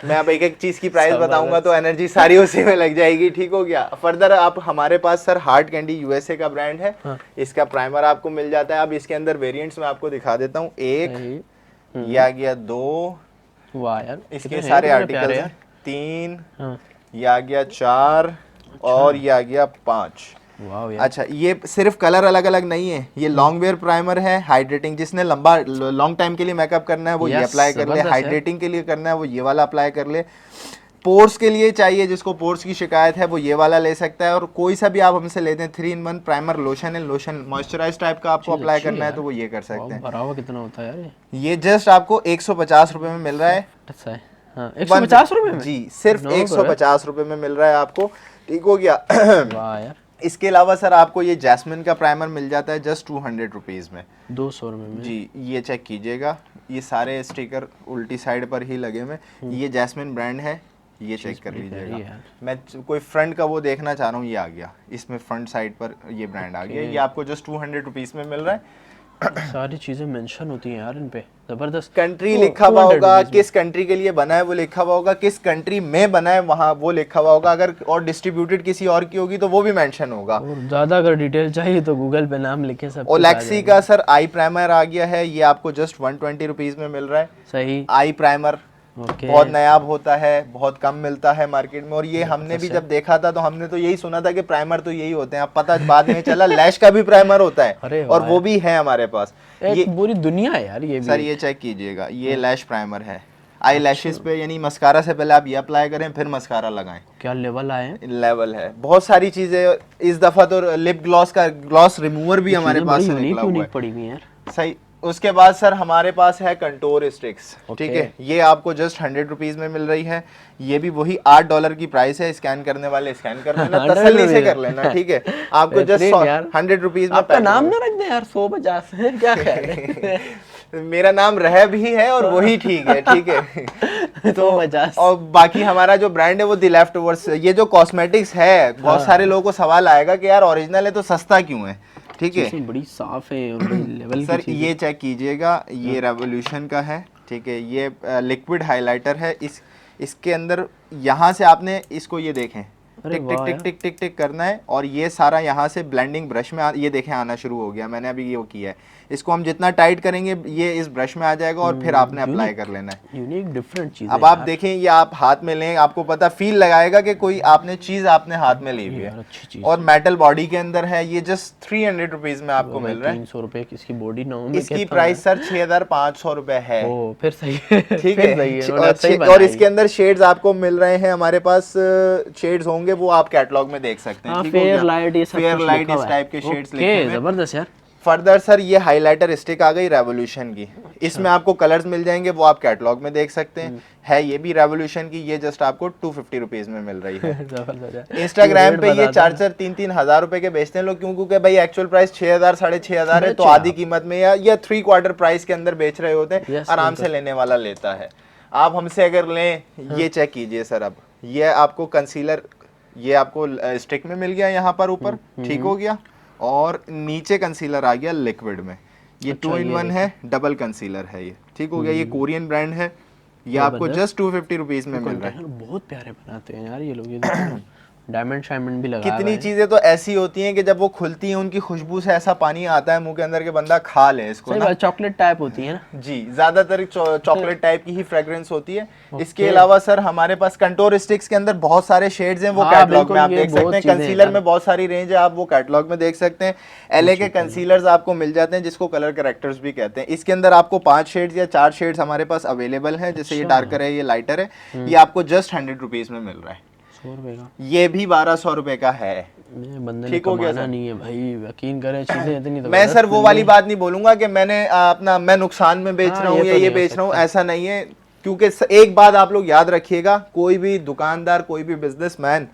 मैं अब एक एक चीज की प्राइस जबरदस्त। बताऊंगा तो एनर्जी सारी उसी में लग जाएगी, ठीक हो गया। फर्दर आप हमारे पास सर हार्ड कैंडी यूएसए का ब्रांड है, इसका प्राइमर आपको मिल जाता है। अब इसके अंदर वेरिएंट्स में आपको दिखा देता हूँ। एक, सही। ये आ गया 2, वाह यार, इसके कितने सारे हैं, कितने प्यारे आर्टिकल्स यार। हैं। 3, हाँ। ये आ गया 4 और ये आ गया 5। वाह यार। अच्छा, ये सिर्फ कलर अलग अलग नहीं है, ये लॉन्ग वेयर प्राइमर है, हाइड्रेटिंग, जिसने लंबा लॉन्ग टाइम के लिए मेकअप करना है वो ये Yes, अप्लाई कर ले, जबरदस्त है। हाइड्रेटिंग के लिए करना है वो ये वाला अप्लाई कर ले, पोर्स के लिए चाहिए जिसको पोर्स की शिकायत है वो ये वाला ले सकता है, और कोई सा भी आप हमसे लेते हैं 3-in-1 प्राइमर लोशन है, लोशन मॉइस्चराइज टाइप का आपको चीज़ अप्लाई अच्छी करना है यार। तो वो ये कर सकते हैं। भरा हुआ कितना होता है यार ये जस्ट आपको 150 रुपए में मिल रहा है। अच्छा है। हाँ, 150 रुपए में? जी, सिर्फ No 150 रुपए में मिल रहा है आपको, ठीक हो गया। वाह यार, इसके अलावा सर आपको ये जैस्मिन का प्राइमर मिल जाता है जस्ट 200 रुपीज़ में। 200 रुपए में? जी, ये चेक कीजिएगा, ये सारे स्टिकर उल्टी साइड पर ही लगे हुए, ये जैस्मिन ब्रांड है, ये चेक कर बड़ी प्यारी लीजिएगा। है। मैं कोई फ्रंट का वो देखना चाह रहा हूँ, ये आ गया, इसमें फ्रंट साइड पर ये ब्रांड आ गया, ये आपको जस्ट 200 रुपीज़ में मिल रहा है। सारी चीजें मेंशन होती हैं यार इन पे, जबरदस्त। कंट्री लिखा हुआ होगा, किस कंट्री के लिए बना है वो लिखा हुआ होगा, किस कंट्री में बना है वहाँ वो लिखा हुआ होगा, अगर और डिस्ट्रीब्यूटेड किसी और की होगी तो वो भी मेंशन होगा। और ज्यादा अगर डिटेल चाहिए तो गूगल पे नाम लिखे सब कुछ आ ओलेक्सी जाएगा। का सर आई प्राइमर आ गया है, ये आपको जस्ट 120 रुपीज़ में मिल रहा है। सही। Eye primer okay. बहुत नायाब होता है, बहुत कम मिलता है मार्केट में, और ये हमने भी जब देखा था तो हमने तो यही सुना था कि प्राइमर तो यही होते हैं, अब पता बाद में चला लैश का भी प्राइमर होता अरे है, वाह और वो भी है हमारे पास। एक ये पूरी दुनिया है यार ये भी। सर ये चेक कीजिएगा, ये लैश प्राइमर है, आई लैशेस पे, यानी मस्कारा से पहले आप ये अप्लाई करें फिर मस्कारा लगाएं। क्या लेवल आए हैं? लेवल है, बहुत सारी चीजें। इस दफा तो लिप ग्लॉस का ग्लॉस रिमूवर भी हमारे चीज़ें पास बड़ी से निकला हुआ यूनिक है। पड़ी हुई हैं यार। सही। उसके बाद सर हमारे पास है कंटोर स्टिक्स, ओके। ठीक है, ये आपको जस्ट 100 रुपीज में मिल रही है, ये भी वही $8 की प्राइस है, स्कैन करने वाले स्कैन कर लेना, 100 तसल्ली से रुपीज़। कर लेना, ठीक है, आपको जस्ट बेहतरीन यार। 100 रुपीज में आपका पैक नाम होगा। ना रख दे यार, 150 क्या ख्याल है? मेरा नाम रह भी है और वही ठीक है, ठीक है। तो 150। और बाकी हमारा जो ब्रांड है वो द लेफ्ट ओवर्स, ये जो कॉस्मेटिक्स है, बहुत सारे लोगों को सवाल आएगा कि यार ओरिजिनल है तो सस्ता क्यों है, ठीक है। चीज़ें बड़ी साफ है और बड़ी लेवल की सर चीज़ें। ये चेक कीजिएगा, ये रेवोल्यूशन का है, ठीक है, ये लिक्विड हाइलाइटर है, इसके अंदर यहाँ से आपने इसको ये देखें अरे टिक टिक वाह टिक यार। टिक टिक टिक करना है, और ये सारा यहाँ से ब्लेंडिंग ब्रश में ये देखें आना शुरू हो गया, मैंने अभी ये किया है, इसको हम जितना टाइट करेंगे ये इस ब्रश में आ जाएगा और फिर आपने अप्लाई कर लेना है। यूनिक डिफरेंट चीज़ अब आप देखें, ये आप हाथ में लें, आपको पता फील लगाएगा कि कोई आपने चीज आपने हाथ में ली हुई यार है, अच्छी चीज़। और मेटल बॉडी के अंदर है, ये जस्ट 300 रुपीज में आपको मिल रहा है। 300 रुपए की इसकी बॉडी ना हो, मैं इसकी कहता प्राइस सर 6500 रुपए है। हूँ। ओ फिर सही है। ठीक फिर है, सही है, उन्होंने सही और बनाई। इसके अंदर शेड्स आपको मिल रहे हैं, हमारे पास शेड्स होंगे वो आप कैटलॉग में देख सकते हैं। हाँ, ठीक हो फेयर गया? लाइट, ये सब फेयर कुछ लाइट लिखा इस हुआ है। टाइप के शेड्स ओके, लिखे हुए हैं। जबरदस्त यार। फर्दर सर ये हाइलाइटर स्टिक आ गई रेवोल्यूशन की, इसमें आपको कलर्स मिल जाएंगे, वो आप कैटलॉग में देख सकते हैं। है ये भी रेवोल्यूशन की, ये जस्ट आपको 250 रुपीज में मिल रही है। जबरदस्त यार। इंस्टाग्राम पे ये बताते हैं। 4-4 3-3 हजार रुपए के बेचते हैं लोग, क्यों? क्योंकि भाई एक्चुअल प्राइस 6000 6500 है, तो बेचो आधी कीमत में या 3/4 प्राइस के अंदर बेच रहे होते हैं, Yes, आराम से लेने वाला लेता है। आप हमसे अगर लें, ये चेक कीजिए सर, अब ये आपको कंसीलर, ये आपको स्टिक में मिल गया यहाँ पर ऊपर, ठीक हो गया, और नीचे कंसीलर आ गया लिक्विड में, ये 2-in-1 है, डबल कंसीलर है ये, ठीक हो गया। ये कोरियन ब्रांड है, ये आपको जस्ट 250 रुपीज में मिल रहा है। बहुत प्यारे बनाते हैं यार ये लोग, ये डायमंड शायमंड भी लगा कितनी चीजें तो ऐसी होती हैं कि जब वो खुलती हैं उनकी खुशबू से ऐसा पानी आता है मुंह के अंदर के बंदा खा ले इसको ना। चॉकलेट टाइप होती है ना। जी, ज्यादातर चॉकलेट टाइप की ही फ्रेग्रेंस होती है। इसके अलावा सर हमारे पास कंटोर स्टिक्स के अंदर बहुत सारे शेड्स हैं, वो हाँ, कैटलॉग में आप बिल्कुल, ये देख सकते बहुत हैं। चीजें कंसीलर हैं में बहुत सारी रेंज है, आप वो कैटलॉग में देख सकते हैं। एलए के कंसीलर्स आपको मिल जाते हैं, जिसको कलर करेक्टर्स भी कहते हैं। इसके अंदर आपको 5 शेड्स या 4 शेड्स हमारे पास अवेलेबल हैं, जैसे ये डार्कर है, ये लाइटर है, ये आपको जस्ट 100 रुपीज में मिल रहा है। 100 रुपए का ये भी 1200 रुपए का है। मेरे बंदे ने ठीक हो गया कमाना सर। नहीं है भाई, यकीन करें चीजें इतनी तो मैं सर वो वाली बात नहीं बोलूंगा कि मैंने अपना मैं नुकसान में बेच हाँ, रहा हूँ ये या तो ये नहीं हो बेच रहा हूँ, ऐसा नहीं है। क्योंकि एक बात आप लोग याद रखिएगा, कोई भी दुकानदार, कोई भी बिजनेसमैन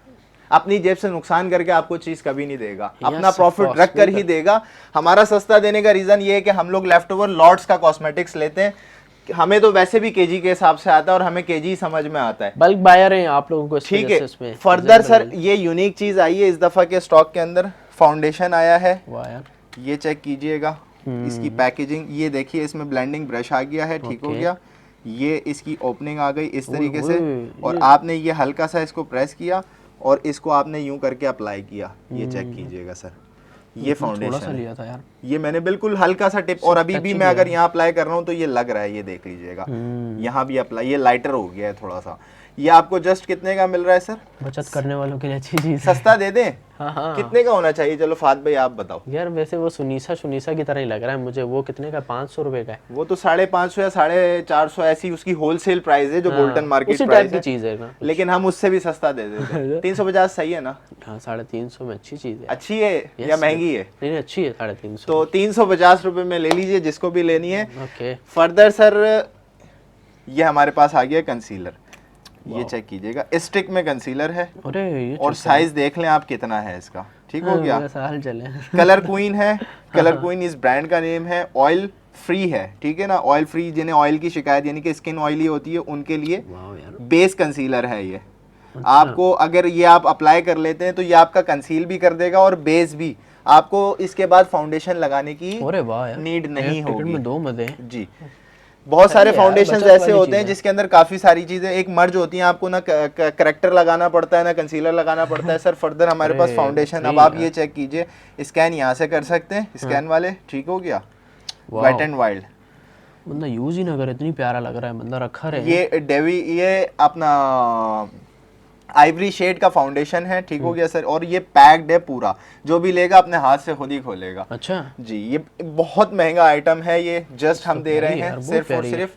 अपनी जेब से नुकसान करके आपको चीज कभी नहीं देगा, अपना of प्रॉफिट course, रख कर ही देगा। हमारा सस्ता देने का रीजन ये है कि हम लोग लेफ्ट ओवर लॉट्स का कॉस्मेटिक्स लेते हैं, हमें तो वैसे भी केजी के हिसाब से आता है और हमें केजी समझ में आता है। बल्क बायर हैं आप लोगों को, इस ठीक वजह से है। इसमें फर्दर सर ये यूनिक चीज आई है इस दफा के स्टॉक के अंदर, फाउंडेशन आया है, वाह यार, ये चेक कीजिएगा इसकी पैकेजिंग, ये देखिए इसमें ब्लेंडिंग ब्रश आ गया है, ठीक हो ओके। गया। ये इसकी ओपनिंग आ गई इस तरीके ओए, से, ओए, और आपने ये हल्का सा इसको प्रेस किया और इसको आपने यूं करके अप्लाई किया। ये चेक कीजिएगा सर, ये थोड़ा सा फाउंडेशन है। लिया था यार। ये मैंने बिल्कुल हल्का सा टिप, और अभी टच भी ही मैं किया अगर है। यहाँ अप्लाई कर रहा हूँ तो ये लग रहा है, ये देख लीजिएगा यहाँ भी अप्लाई, ये लाइटर हो गया है थोड़ा सा। ये आपको जस्ट कितने का मिल रहा है सर? बचत करने वालों के लिए अच्छी चीज है। सस्ता दे दें? हाँ हाँ कितने का होना चाहिए? चलो फात भाई आप बताओ। यार, वैसे वो सुनीसा की तरह ही लग रहा है मुझे। वो कितने का, 500 रुपए का है? वो तो 550 या 450 ऐसी उसकी होलसेल प्राइस है, जो हाँ, बोल्टन मार्केट उसी प्राइस टाइप की चीज है ना। लेकिन हम उससे भी सस्ता दे देते हैं। 350 सही है ना? हाँ, 350 में अच्छी चीज है। अच्छी है या महंगी है? नहीं अच्छी है, 350। तो 350 रुपए में ले लीजिए जिसको भी लेनी है। ओके। फर्दर सर ये हमारे पास आ गया कंसीलर, ये चेक कीजिएगा, स्टिक में कंसीलर है। अरे ये और साइज देख लें आप कितना है इसका, ठीक हो गया। साल चले। कलर क्वीन है, कलर क्वीन इस ब्रांड का नेम है। ऑयल फ्री है, ठीक है ना, ऑयल फ्री, जिन्हें ऑयल की शिकायत यानी कि स्किन ऑयली होती है उनके लिए वाह यार। बेस कंसीलर है ये। आपको अगर ये आप अप्लाई कर लेते हैं तो ये आपका कंसील भी कर देगा और बेस भी। आपको इसके बाद फाउंडेशन लगाने की अरे वाह यार, नीड नहीं एक टिकट होगी में 2 मजे हैं। जी। बहुत सारे सही है यार, फाउंडेशन बचत ऐसे वाली होते चीज़ हैं है। जिसके अंदर काफी सारी चीजें एक मर्ज होती हैं, आपको ना करेक्टर लगाना पड़ता है ना कंसीलर लगाना पड़ता है। सर फर्दर हमारे पास अरे, फाउंडेशन, अब सही आप है। ये चेक कीजिए, स्कैन यहाँ से कर सकते हैं, स्कैन वाले, ठीक हो गया। वाह। वेट एंड वाइल्ड, बंदा यूज ही ना करे, इतनी प्यारा लग रहा है, बंदा रखा रहे। ये डेवी, ये अपना आइवरी शेड का फाउंडेशन है, ठीक हो गया सर। और ये पैक्ड है पूरा, जो भी लेगा अपने हाथ से खुद ही खोलेगा। अच्छा जी, ये बहुत महंगा आइटम है, ये जस्ट हम दे रहे प्यारी है हैं यार, बहुत सिर्फ और प्यारी है। सिर्फ।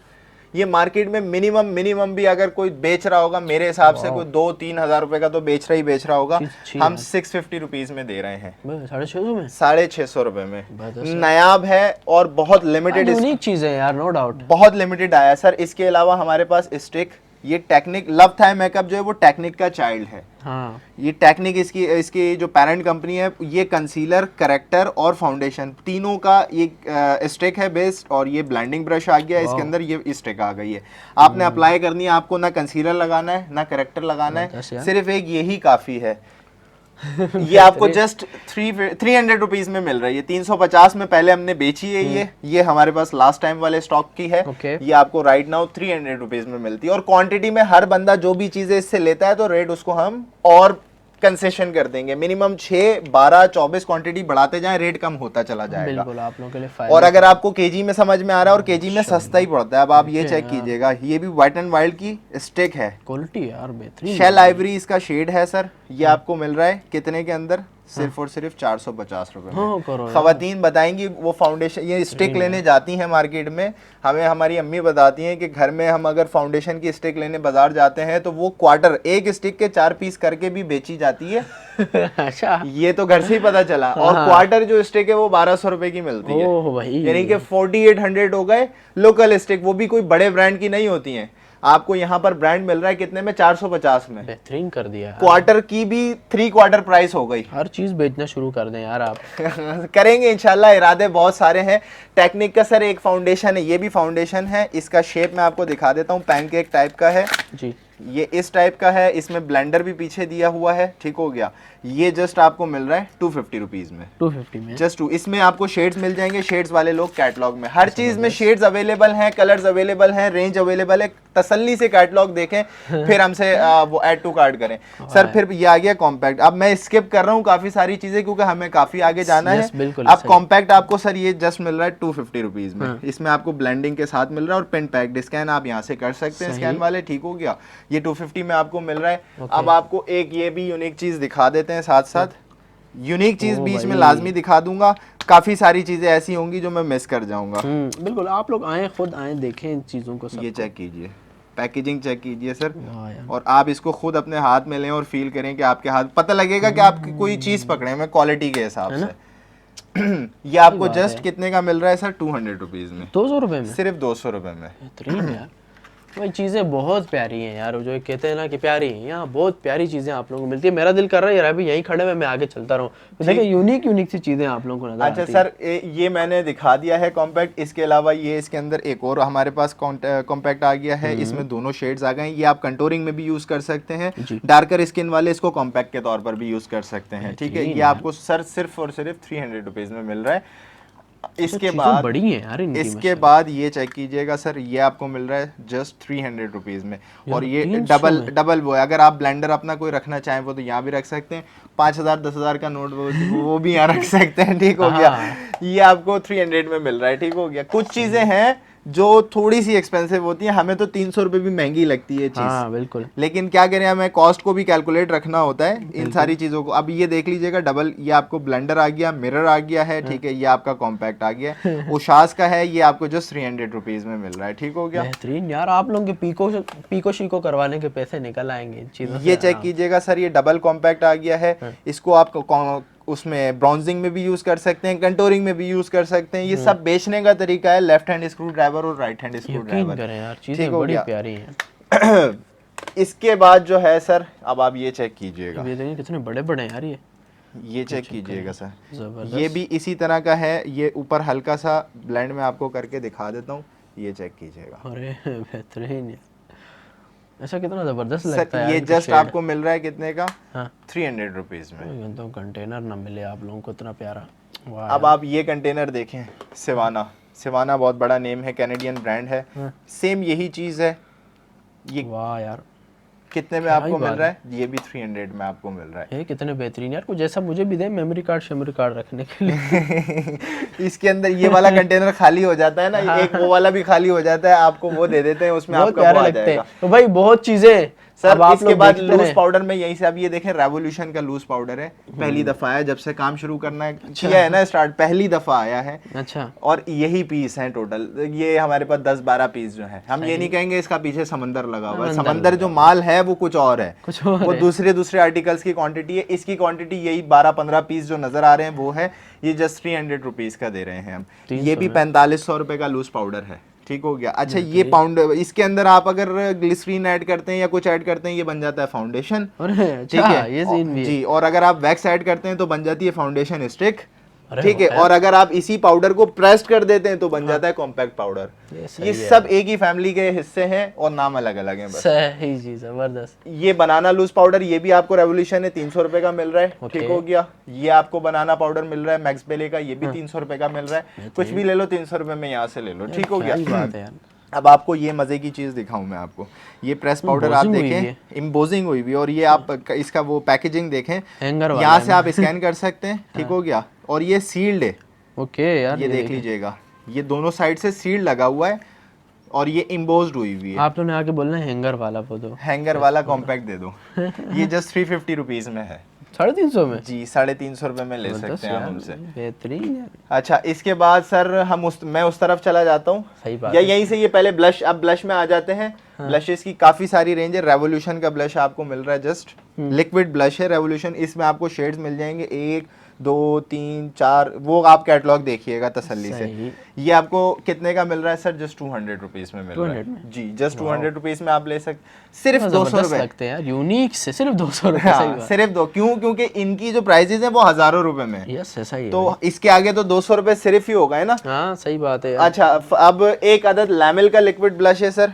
ये मार्केट में मिनिमम भी अगर कोई बेच रहा होगा, मेरे हिसाब से कोई 2-3 हजार रुपए का तो बेच रहा होगा। चीज़ अच्छी हम है। 650 रुपीज में दे रहे हैं, 650 में। 650 रुपए में। बस नायाब है और बहुत लिमिटेड, यूनिक चीज है यार, नो डाउट। बहुत लिमिटेड आया सर। इसके अलावा हमारे पास स्टिक, ये टेक्निक लव थाई मेकअप जो है वो टेक्निक का चाइल्ड है। हाँ, ये टेक्निक इसकी जो पेरेंट कंपनी है, ये कंसीलर, करेक्टर और फाउंडेशन तीनों का ये स्टिक है बेस्ड, और ये ब्लेंडिंग ब्रश आ गया इसके अंदर, ये स्टिक आ गई है। आपने अप्लाई करनी है, आपको ना कंसीलर लगाना है ना करेक्टर लगाना बस है, यार। सिर्फ एक यही काफी है। ये आपको जस्ट 300 रुपीज में मिल रही है। 350 में पहले हमने बेची है ये हमारे पास लास्ट टाइम वाले स्टॉक की है। Okay. ये आपको राइट नाउ 300 रुपीज में मिलती है, और क्वांटिटी में हर बंदा जो भी चीजें इससे लेता है तो रेट उसको हम और कंसेशन कर देंगे। मिनिमम 6, 12, 24 क्वांटिटी बढ़ाते जाएं, रेट कम होता चला जाएगा। बिल्कुल आप लोगों के लिए और फायदा। अगर आपको केजी में समझ में आ रहा है, और केजी में सस्ता ही पड़ता है। अब आप ये चेक कीजिएगा, ये भी वेट एंड वाइल्ड की स्टिक है, क्वालिटी यार बेहतरीन। शेल आइवरी इसका शेड है सर। ये आपको मिल रहा है कितने के अंदर? सिर्फ और सिर्फ 450 रुपए हाँ, में। करो यार। खवातीन बताएंगी वो फाउंडेशन, ये स्टिक लेने जाती हैं मार्केट में, हमें हमारी अम्मी बताती हैं कि घर में हम अगर फाउंडेशन की स्टिक लेने बाजार जाते हैं तो वो क्वार्टर, एक स्टिक के 4 पीस करके भी बेची जाती है। अच्छा, ये तो घर से ही पता चला। और क्वार्टर जो स्टिक है वो 1200 रुपए की मिलती है। ओह भाई, यानी कि 4800 हो गए लोकल स्टिक, वो भी कोई बड़े ब्रांड की नहीं होती हैं। आपको यहाँ पर ब्रांड मिल रहा है कितने में? 450 में। बेहतरीन कर दिया यार। क्वार्टर की भी 3 क्वार्टर प्राइस हो गई। हर चीज बेचना शुरू कर दें यार आप। करेंगे इंशाल्लाह, इरादे बहुत सारे हैं। टेक्निक का सर एक फाउंडेशन है, ये भी फाउंडेशन है। इसका शेप मैं आपको दिखा देता हूँ, पैनकेक टाइप का है जी। ये, इस टाइप का है। इसमें ब्लेंडर भी पीछे दिया हुआ है, ठीक हो गया। ये जस्ट आपको मिल रहा है 250 रुपीज में। 250 में जस्ट 2। इसमें आपको शेड्स मिल जाएंगे, शेड्स वाले लोग कैटलॉग में, हर चीज में शेड्स अवेलेबल हैं, कलर्स अवेलेबल हैं, रेंज अवेलेबल है। तसल्ली से कैटलॉग देखें, फिर हमसे वो ऐड टू कार्ट करें। सर फिर ये आ गया कॉम्पैक्ट। अब मैं स्किप कर रहा हूँ काफी सारी चीजें क्योंकि हमें काफी आगे जाना है। बिल्कुल अब कॉम्पैक्ट आपको सर ये जस्ट मिल रहा है 250 रुपीज में। इसमें आपको ब्लेंडिंग के साथ मिल रहा है और पिन पैक्ड स्कैन आप यहाँ से कर सकते हैं, स्कैन वाले, ठीक हो गया। ये 250 में आपको मिल रहा है। अब आपको एक ये भी यूनिक चीज दिखा देते हैं साथ साथ। यूनिक चीज बीच में लाजमी दिखा दूंगा, काफी सारी चीजें ऐसी होंगी जो मैं मिस कर जाऊंगा। बिल्कुल, आप लोग आए, खुद आए, देखें इन चीजों को। ये चेक कीजिए, पैकेजिंग चेक कीजिए सर, वाह यार। और आप इसको खुद अपने हाथ में लें और फील करें कि आपके हाथ, पता लगेगा कि आप कोई चीज पकड़े हैं क्वालिटी के हिसाब से। ये आपको जस्ट कितने का मिल रहा है सर? 200 रुपीज में। 200 रुपए में? सिर्फ 200 रुपए में। बेहतरीन यार। भाई चीज़ें बहुत प्यारी हैं यार, जो कहते हैं ना कि प्यारी हैं, यहाँ बहुत प्यारी चीज़ें आप लोगों को मिलती है। मेरा दिल कर रहा है यार अभी यहीं खड़े हुए मैं आगे चलता रहूँ, देखिए यूनिक सी चीज़ें आप लोगों को नजर अच्छा आती सर, ये मैंने दिखा दिया है कॉम्पैक्ट। इसके अलावा ये इसके अंदर एक और हमारे पास कॉम्पैक्ट आ गया है। इसमें दोनों शेड्स आ गए हैं। ये आप कंटूरिंग में भी यूज कर सकते हैं, डार्कर स्किन वाले इसको कॉम्पैक्ट के तौर पर भी यूज कर सकते हैं, ठीक है। ये आपको सर सिर्फ और सिर्फ 300 रुपीज में मिल रहा है। इसके चीज़ें बाद बड़ी हैं यार इनकी। इसके बाद ये चेक कीजिएगा सर, ये आपको मिल रहा है जस्ट 300 रुपीज़ में, और ये 300 में? डबल वो है। अगर आप ब्लेंडर अपना कोई रखना चाहें वो तो यहाँ भी रख सकते हैं, 5,000 10,000 का नोट वो भी यहाँ रख सकते हैं, ठीक हो गया। ये आपको 300 में मिल रहा है, ठीक हो गया। कुछ चीज़ें हैं जो थोड़ी सी एक्सपेंसिव होती है, हमें तो 300 रुपये भी महंगी लगती है चीज़। हाँ बिल्कुल। लेकिन क्या करें, हमें कॉस्ट को भी कैलकुलेट रखना होता है इन सारी चीज़ों को। अब ये देख लीजिएगा, डबल ये आपको ब्लेंडर आ गया, मिरर आ गया है, ठीक है, ये आपका कॉम्पैक्ट आ गया है। उशास का है, ये आपको जस्ट 300 रुपीज़ में मिल रहा है, ठीक हो गया। बेहतरीन यार, आप लोगों के पीको शीको करवाने के पैसे निकल आएंगे इन चीज़ों से। ये चेक कीजिएगा सर, ये डबल कॉम्पैक्ट आ गया है। इसको आप उसमें ब्रॉन्जिंग में भी यूज कर सकते हैं, कंटोरिंग में भी यूज कर सकते हैं। ये सब बेचने का तरीका है, लेफ्ट हैंड स्क्रू ड्राइवर और राइट हैंड स्क्रू यकीन ड्राइवर। करें यार, चीज़ें बड़ी प्यारी हैं। इसके बाद जो है सर, अब आप ये चेक कीजिएगा, ये देखिए कितने बड़े बड़े हैं यार ये चेक कीजिएगा सर, जबरदस्त। ये भी इसी तरह का है। ये ऊपर हल्का सा ब्लेंड में आपको करके दिखा देता हूँ, ये चेक कीजिएगा अरे बेहतरीन है, ऐसा कितना जबरदस्त सर। लगता है ये यार, जस्ट आपको मिल रहा है कितने का? हाँ 300 रुपीज़ में। तो कंटेनर ना मिले आप लोगों को इतना प्यारा। वाह अब आप ये कंटेनर देखें, सिवाना, सिवाना बहुत बड़ा नेम है, कैनेडियन ब्रांड है। सेम यही चीज़ है। ये वाह यार, कितने में आपको मिल रहा है? ये भी 300 में आपको मिल रहा है। ये कितने बेहतरीन यार, कुछ जैसा मुझे भी दे मेमोरी कार्ड रखने के लिए। इसके अंदर ये वाला कंटेनर खाली हो जाता है ना, एक वो वाला भी खाली हो जाता है, आपको वो दे देते हैं, उसमें बहुत आपका प्यारे वो आ लगते जाएगा। हैं। तो भाई बहुत चीजें सर अब आप इसके लोग बाद देखते लूज रहें। पाउडर में यही से, अब ये देखें रेवोल्यूशन का लूज पाउडर है, पहली दफा है जब से काम शुरू करना किया है ना स्टार्ट, पहली दफा आया है। अच्छा, और यही पीस हैं टोटल, ये हमारे पास 10-12 पीस जो है। हम ये नहीं कहेंगे इसका पीछे समंदर लगा हुआ है, समंदर जो माल है वो कुछ और है, कुछ और वो है। दूसरे आर्टिकल्स की क्वांटिटी है। इसकी क्वांटिटी यही 12-15 पीस जो नजर आ रहे हैं वो है। ये जस्ट 300 रुपीज का दे रहे हैं हम। ये भी 4500 रुपए का लूज पाउडर है, ठीक हो गया। अच्छा ये पाउंड, इसके अंदर आप अगर ग्लिसरीन ऐड करते हैं या कुछ ऐड करते हैं, ये बन जाता है फाउंडेशन, अरे ठीक अच्छा, है ये सीन भी है। जी। और अगर आप वैक्स ऐड करते हैं तो बन जाती है फाउंडेशन स्टिक, अरे ठीक है। और अगर आप इसी पाउडर को प्रेस्ड कर देते हैं तो बन जाता है कॉम्पैक्ट पाउडर। ये सब एक ही फैमिली के हिस्से हैं और नाम अलग अलग हैं बस। सही जी, जबरदस्त। ये बनाना लूज पाउडर, ये भी आपको रेवोल्यूशन है, 300 रुपए का मिल रहा है, ठीक हो गया। ये आपको बनाना पाउडर मिल रहा है मैक्स बेले का, ये भी 300 रुपए का मिल रहा है। कुछ भी ले लो 300 रुपए में यहाँ से ले लो, ठीक हो गया। बात है यार। अब आपको ये मजे की चीज दिखाऊं मैं आपको, ये प्रेस पाउडर आप देखें, इम्पोजिंग हुई हुई, और ये आप इसका वो पैकेजिंग देखें, हैंगर वाला यहाँ से आप स्कैन कर सकते हैं, ठीक हो गया। और ये सील्ड है, ओके यार, ये देख लीजिएगा, ये दोनों साइड से सील्ड लगा हुआ है और ये इम्बोज्ड हुई हुई है। आप लोगों ने आके बोलना हैंगर वाला वो दो, हैंगर वाला कॉम्पैक्ट दे दो। ये जस्ट 350 रुपीज में है 350 में जी, 350 रुपए में ले सकते हैं आप हमसे। बेहतरीन यार। अच्छा इसके बाद सर मैं उस तरफ चला जाता हूँ, सही बात या यहीं से ये पहले ब्लश, अब ब्लश में आ जाते हैं। ब्लशेस की काफी सारी रेंज है। रेवोल्यूशन का ब्लश आपको मिल रहा है, जस्ट लिक्विड ब्लश है रेवोल्यूशन। इसमें आपको शेड्स मिल जाएंगे 1 2 3 4, वो आप कैटलॉग देखिएगा तसल्ली से। ये आपको कितने का मिल रहा है सर? जस्ट 200 रुपीज में मिल रहा है जी, जस्ट 200 रुपीज में आप ले सकते, सिर्फ 200 रुपए लगते हैं यार, यूनिक से सिर्फ 200 रुपए। हाँ, सिर्फ दो, क्योंकि इनकी जो प्राइजेस है वो हजारों रुपए में। यस ऐसा ही है, तो इसके आगे तो 200 रुपए सिर्फ ही होगा, है ना। हाँ सही बात है। अच्छा अब एक अदद लैमिल का लिक्विड ब्लश है सर,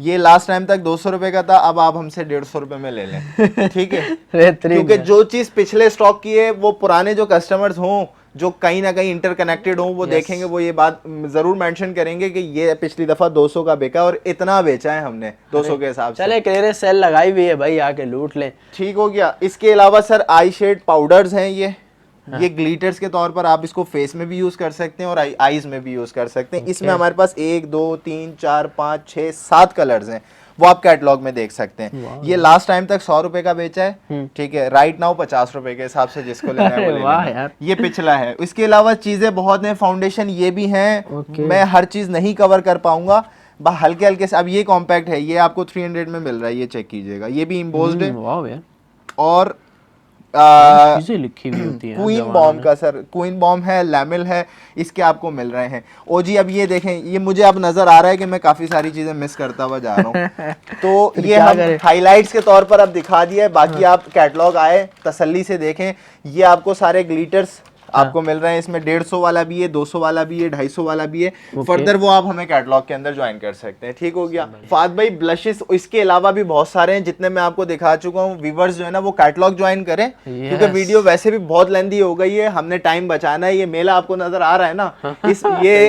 ये लास्ट टाइम तक 200 रुपए का था, अब आप हमसे 150 रुपए में ले लें, ठीक है। क्योंकि जो चीज पिछले स्टॉक की है, वो पुराने जो कस्टमर्स हों जो कहीं ना कहीं इंटरकनेक्टेड हों, वो देखेंगे, वो ये बात जरूर मेंशन करेंगे कि ये पिछली दफा 200 का बेचा और इतना बेचा है हमने 200 के हिसाब से। चले क्लियर सेल लगाई हुई है भाई, आके लूट लें, ठीक हो गया। इसके अलावा सर आई शेड पाउडर्स हैं ये ग्लिटर्स के तौर पर आप इसको फेस में भी यूज कर सकते हैं और आईज में भी यूज कर सकते हैं। इसमें हमारे पास 1 2 3 4 5 6 7 कलर्स हैं, वो आप कैटलॉग में देख सकते हैं। ये लास्ट टाइम तक 100 रुपए का बेचा है, ठीक है। राइट नाउ 50 रुपए के हिसाब से जिसको लेना है वो ले लेना। ये पिछला है। इसके अलावा चीजें बहुत हैं, फाउंडेशन ये भी हैं, मैं हर चीज नहीं कवर कर पाऊंगा, हल्के हल्के से। अब ये कॉम्पैक्ट है, ये आपको 300 में मिल रहा है, ये चेक कीजिएगा, ये भी इम्पोज्ड है। और चीजें लिखी हुई होती हैं। क्वीन बॉम का सर, क्वीन बॉम है, लैमिल है, इसके आपको मिल रहे हैं। ओ जी अब ये देखें, ये मुझे अब नजर आ रहा है कि मैं काफी सारी चीजें मिस करता हुआ जा रहा हूँ, तो ये हम हाइलाइट्स के तौर पर अब दिखा दिया है, बाकी आप कैटलॉग आए तसल्ली से देखें। ये आपको सारे ग्लिटर्स आपको मिल रहे हैं इसमें 150 वाला भी है, 200 वाला भी है, 250 वाला भी है। फर्दर वो आप हमें कैटलॉग के अंदर ज्वाइन कर सकते हैं। ठीक हो गया फाद भाई। ब्लशेस इसके अलावा भी बहुत सारे हैं जितने मैं आपको दिखा चुका हूँ। व्यूअर्स जो है ना वो कैटलॉग ज्वाइन करें क्योंकि वीडियो वैसे भी बहुत लेंदी हो गई है, हमने टाइम बचाना है। ये मेला आपको नजर आ रहा है ना, इस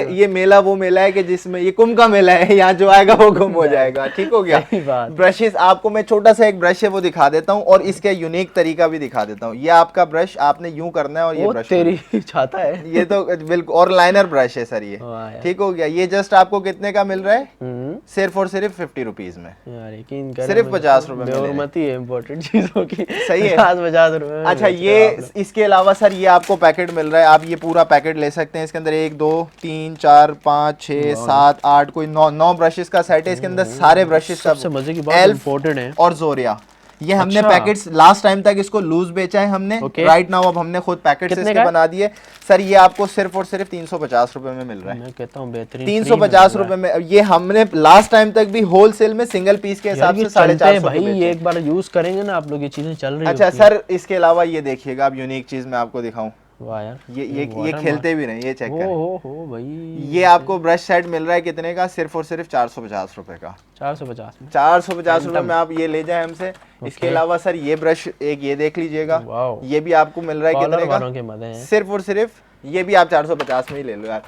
ये मेला वो मेला है कि जिसमें ये कुंभ का मेला है, यहाँ जो आएगा वो गुम हो जाएगा। ठीक हो गया। ब्रशेस आपको मैं छोटा सा एक ब्रश है वो दिखा देता हूँ और इसका यूनिक तरीका भी दिखा देता हूँ। ये आपका ब्रश आपने यूं करना है और ये ब्रश तेरी चाहता है ये तो बिल्कुल। और लाइनर ब्रश है सर ये। ठीक हो गया। ये जस्ट आपको कितने का मिल रहा है? सिर्फ और सिर्फ 50 रुपीज में यार, यकीन कर सिर्फ 50 रुपए में। बेहरमती है इंपॉर्टेंट चीजों की। सही है 50 रुपए। अच्छा ये इसके अलावा सर ये आपको पैकेट मिल रहा है, आप ये पूरा पैकेट ले सकते हैं। इसके अंदर 1 2 3 4 5 6 7 8 कोई 9 ब्रशेस का सेट है। इसके अंदर सारे ब्रशेस का सबसे मजे की बात इंपॉर्टेंट है और जोरिया। ये हमने पैकेट्स लास्ट टाइम तक इसको लूज बेचा है हमने। राइट नाउ अब हमने खुद पैकेट्स इसके बना दिए। सर ये आपको सिर्फ और सिर्फ 350 रुपए में मिल रहा है। मैं कहता हूँ बेहतरीन 350 रुपए में। ये हमने लास्ट टाइम तक भी होलसेल में सिंगल पीस के हिसाब से 450 भाई। ये एक बार यूज करेंगे ना आप लोग, ये चीजें चल रही है। अच्छा सर इसके अलावा ये देखिएगा, अब यूनिक चीज मैं आपको दिखाऊं। वाह यार, ये खेलते भी नहीं, ये चेक करें। हो भाई, ये आपको ब्रश सेट मिल रहा है कितने का? सिर्फ और सिर्फ 450 रुपए का। 450 रुपए में आप ये ले जाए हमसे। इसके अलावा सर ये ब्रश एक ये देख लीजिएगा, ये भी आपको मिल रहा है कितने का? सिर्फ और सिर्फ ये भी आप 450 में ही ले लो यार।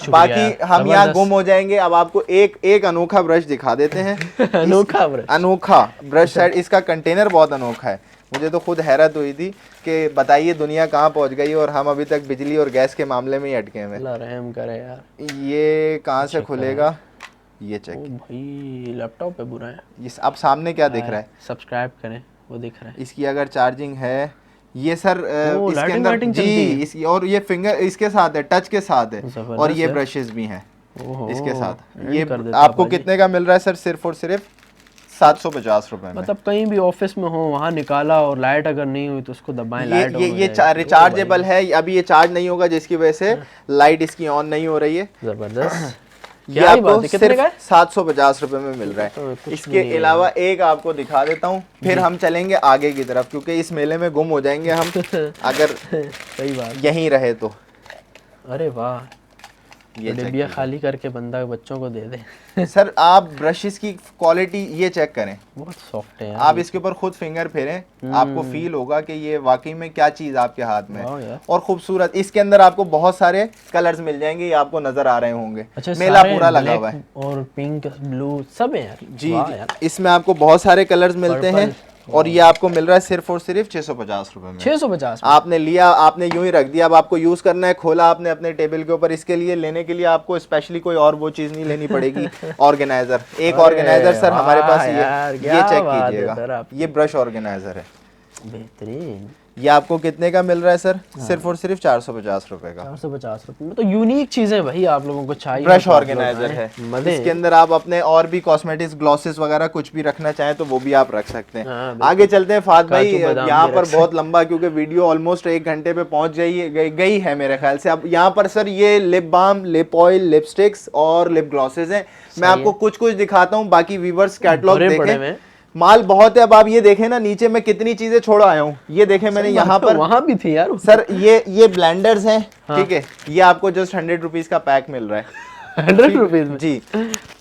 बाकी हम यहाँ गुम हो जाएंगे। अब आपको एक अनोखा ब्रश दिखा देते हैं। अनोखा ब्रश सेट। इसका कंटेनर बहुत अनोखा है। मुझे तो खुद हैरत हुई थी कि बताइए दुनिया कहाँ पहुँच गई और हम अभी तक बिजली और गैस के मामले में ही अटके हैं। रहम करे यार। ये कहाँ से खुलेगा? ये चेक भाई, लैपटॉप पे बुरा है। इस अब सामने क्या दिख रहा है? सब्सक्राइब करें, वो दिख रहा है। इसकी अगर चार्जिंग है ये सर इसके अंदर जी, और ये फिंगर इसके साथ है, टच के साथ है, और ये ब्रशेस भी हैं इसके साथ। ये आपको कितने का मिल रहा है सर? सिर्फ और सिर्फ 750 रुपए में। मतलब कहीं भी ऑफिस में हो वहाँ निकाला और लाइट अगर नहीं हुई तो उसको दबाएं, लाइट ये रिचार्जेबल है। अभी ये चार्ज नहीं होगा जिसकी वजह से लाइट इसकी ऑन नहीं हो रही है। जबरदस्त। ये आपको सिर्फ 750 रुपए में मिल रहा है। इसके अलावा एक आपको दिखा देता हूँ, फिर हम चलेंगे आगे की तरफ क्योंकि इस मेले में गुम हो जाएंगे हम अगर सही बात यहीं रहे तो। अरे वाह, ये डिब्बिया खाली करके बंदा बच्चों को दे दे। सर आप ब्रशेस की क्वालिटी ये चेक करें, बहुत सॉफ्ट है। आप इसके ऊपर खुद फिंगर फेरें, आपको फील होगा कि ये वाकई में क्या चीज आपके हाथ में है। और खूबसूरत इसके अंदर आपको बहुत सारे कलर्स मिल जाएंगे, ये आपको नजर आ रहे होंगे। अच्छा, मेला पूरा लगा हुआ है और पिंक ब्लू सब है यार। जी इसमें आपको बहुत सारे कलर्स मिलते हैं और ये आपको मिल रहा है सिर्फ और सिर्फ 650 रुपए में। 650 आपने लिया, आपने यूं ही रख दिया। अब आपको यूज करना है, खोला आपने अपने टेबल के ऊपर। इसके लिए लेने के लिए आपको स्पेशली कोई और वो चीज नहीं लेनी पड़ेगी। ऑर्गेनाइजर, एक ऑर्गेनाइजर सर हमारे पास ये चेक कीजिएगा, ये ब्रश ऑर्गेनाइजर है बेहतरीन। ये आपको कितने का मिल रहा है सर? सिर्फ और सिर्फ 450 रुपए का। 450 रुपए में तो यूनिक चीजें भाई आप लोगों को चाहिए। ब्रश ऑर्गेनाइजर है। इसके अंदर आप अपने और भी कॉस्मेटिक्स, ग्लॉसेस वगैरह कुछ भी रखना चाहें तो वो भी आप रख सकते हैं। आगे चलते हैं फाद भाई, यहाँ पर बहुत लंबा क्योंकि वीडियो ऑलमोस्ट 1 घंटे पे पहुंच गई है मेरे ख्याल से। अब यहाँ पर सर ये lip balm, lip oil, lipsticks और लिप ग्लॉसेस हैं। मैं आपको कुछ दिखाता हूँ, बाकी व्यूवर्स कैटलॉग देखें। माल बहुत है। अब आप ये देखें ना, नीचे मैं कितनी चीजें छोड़ आया हूँ। ये देखें मैंने यहाँ पर, वहां भी थी यार सर ये ब्लेंडर्स हैं। ठीक है, ये आपको जस्ट 100 रुपीज का पैक मिल रहा है। 100 रुपीज में जी।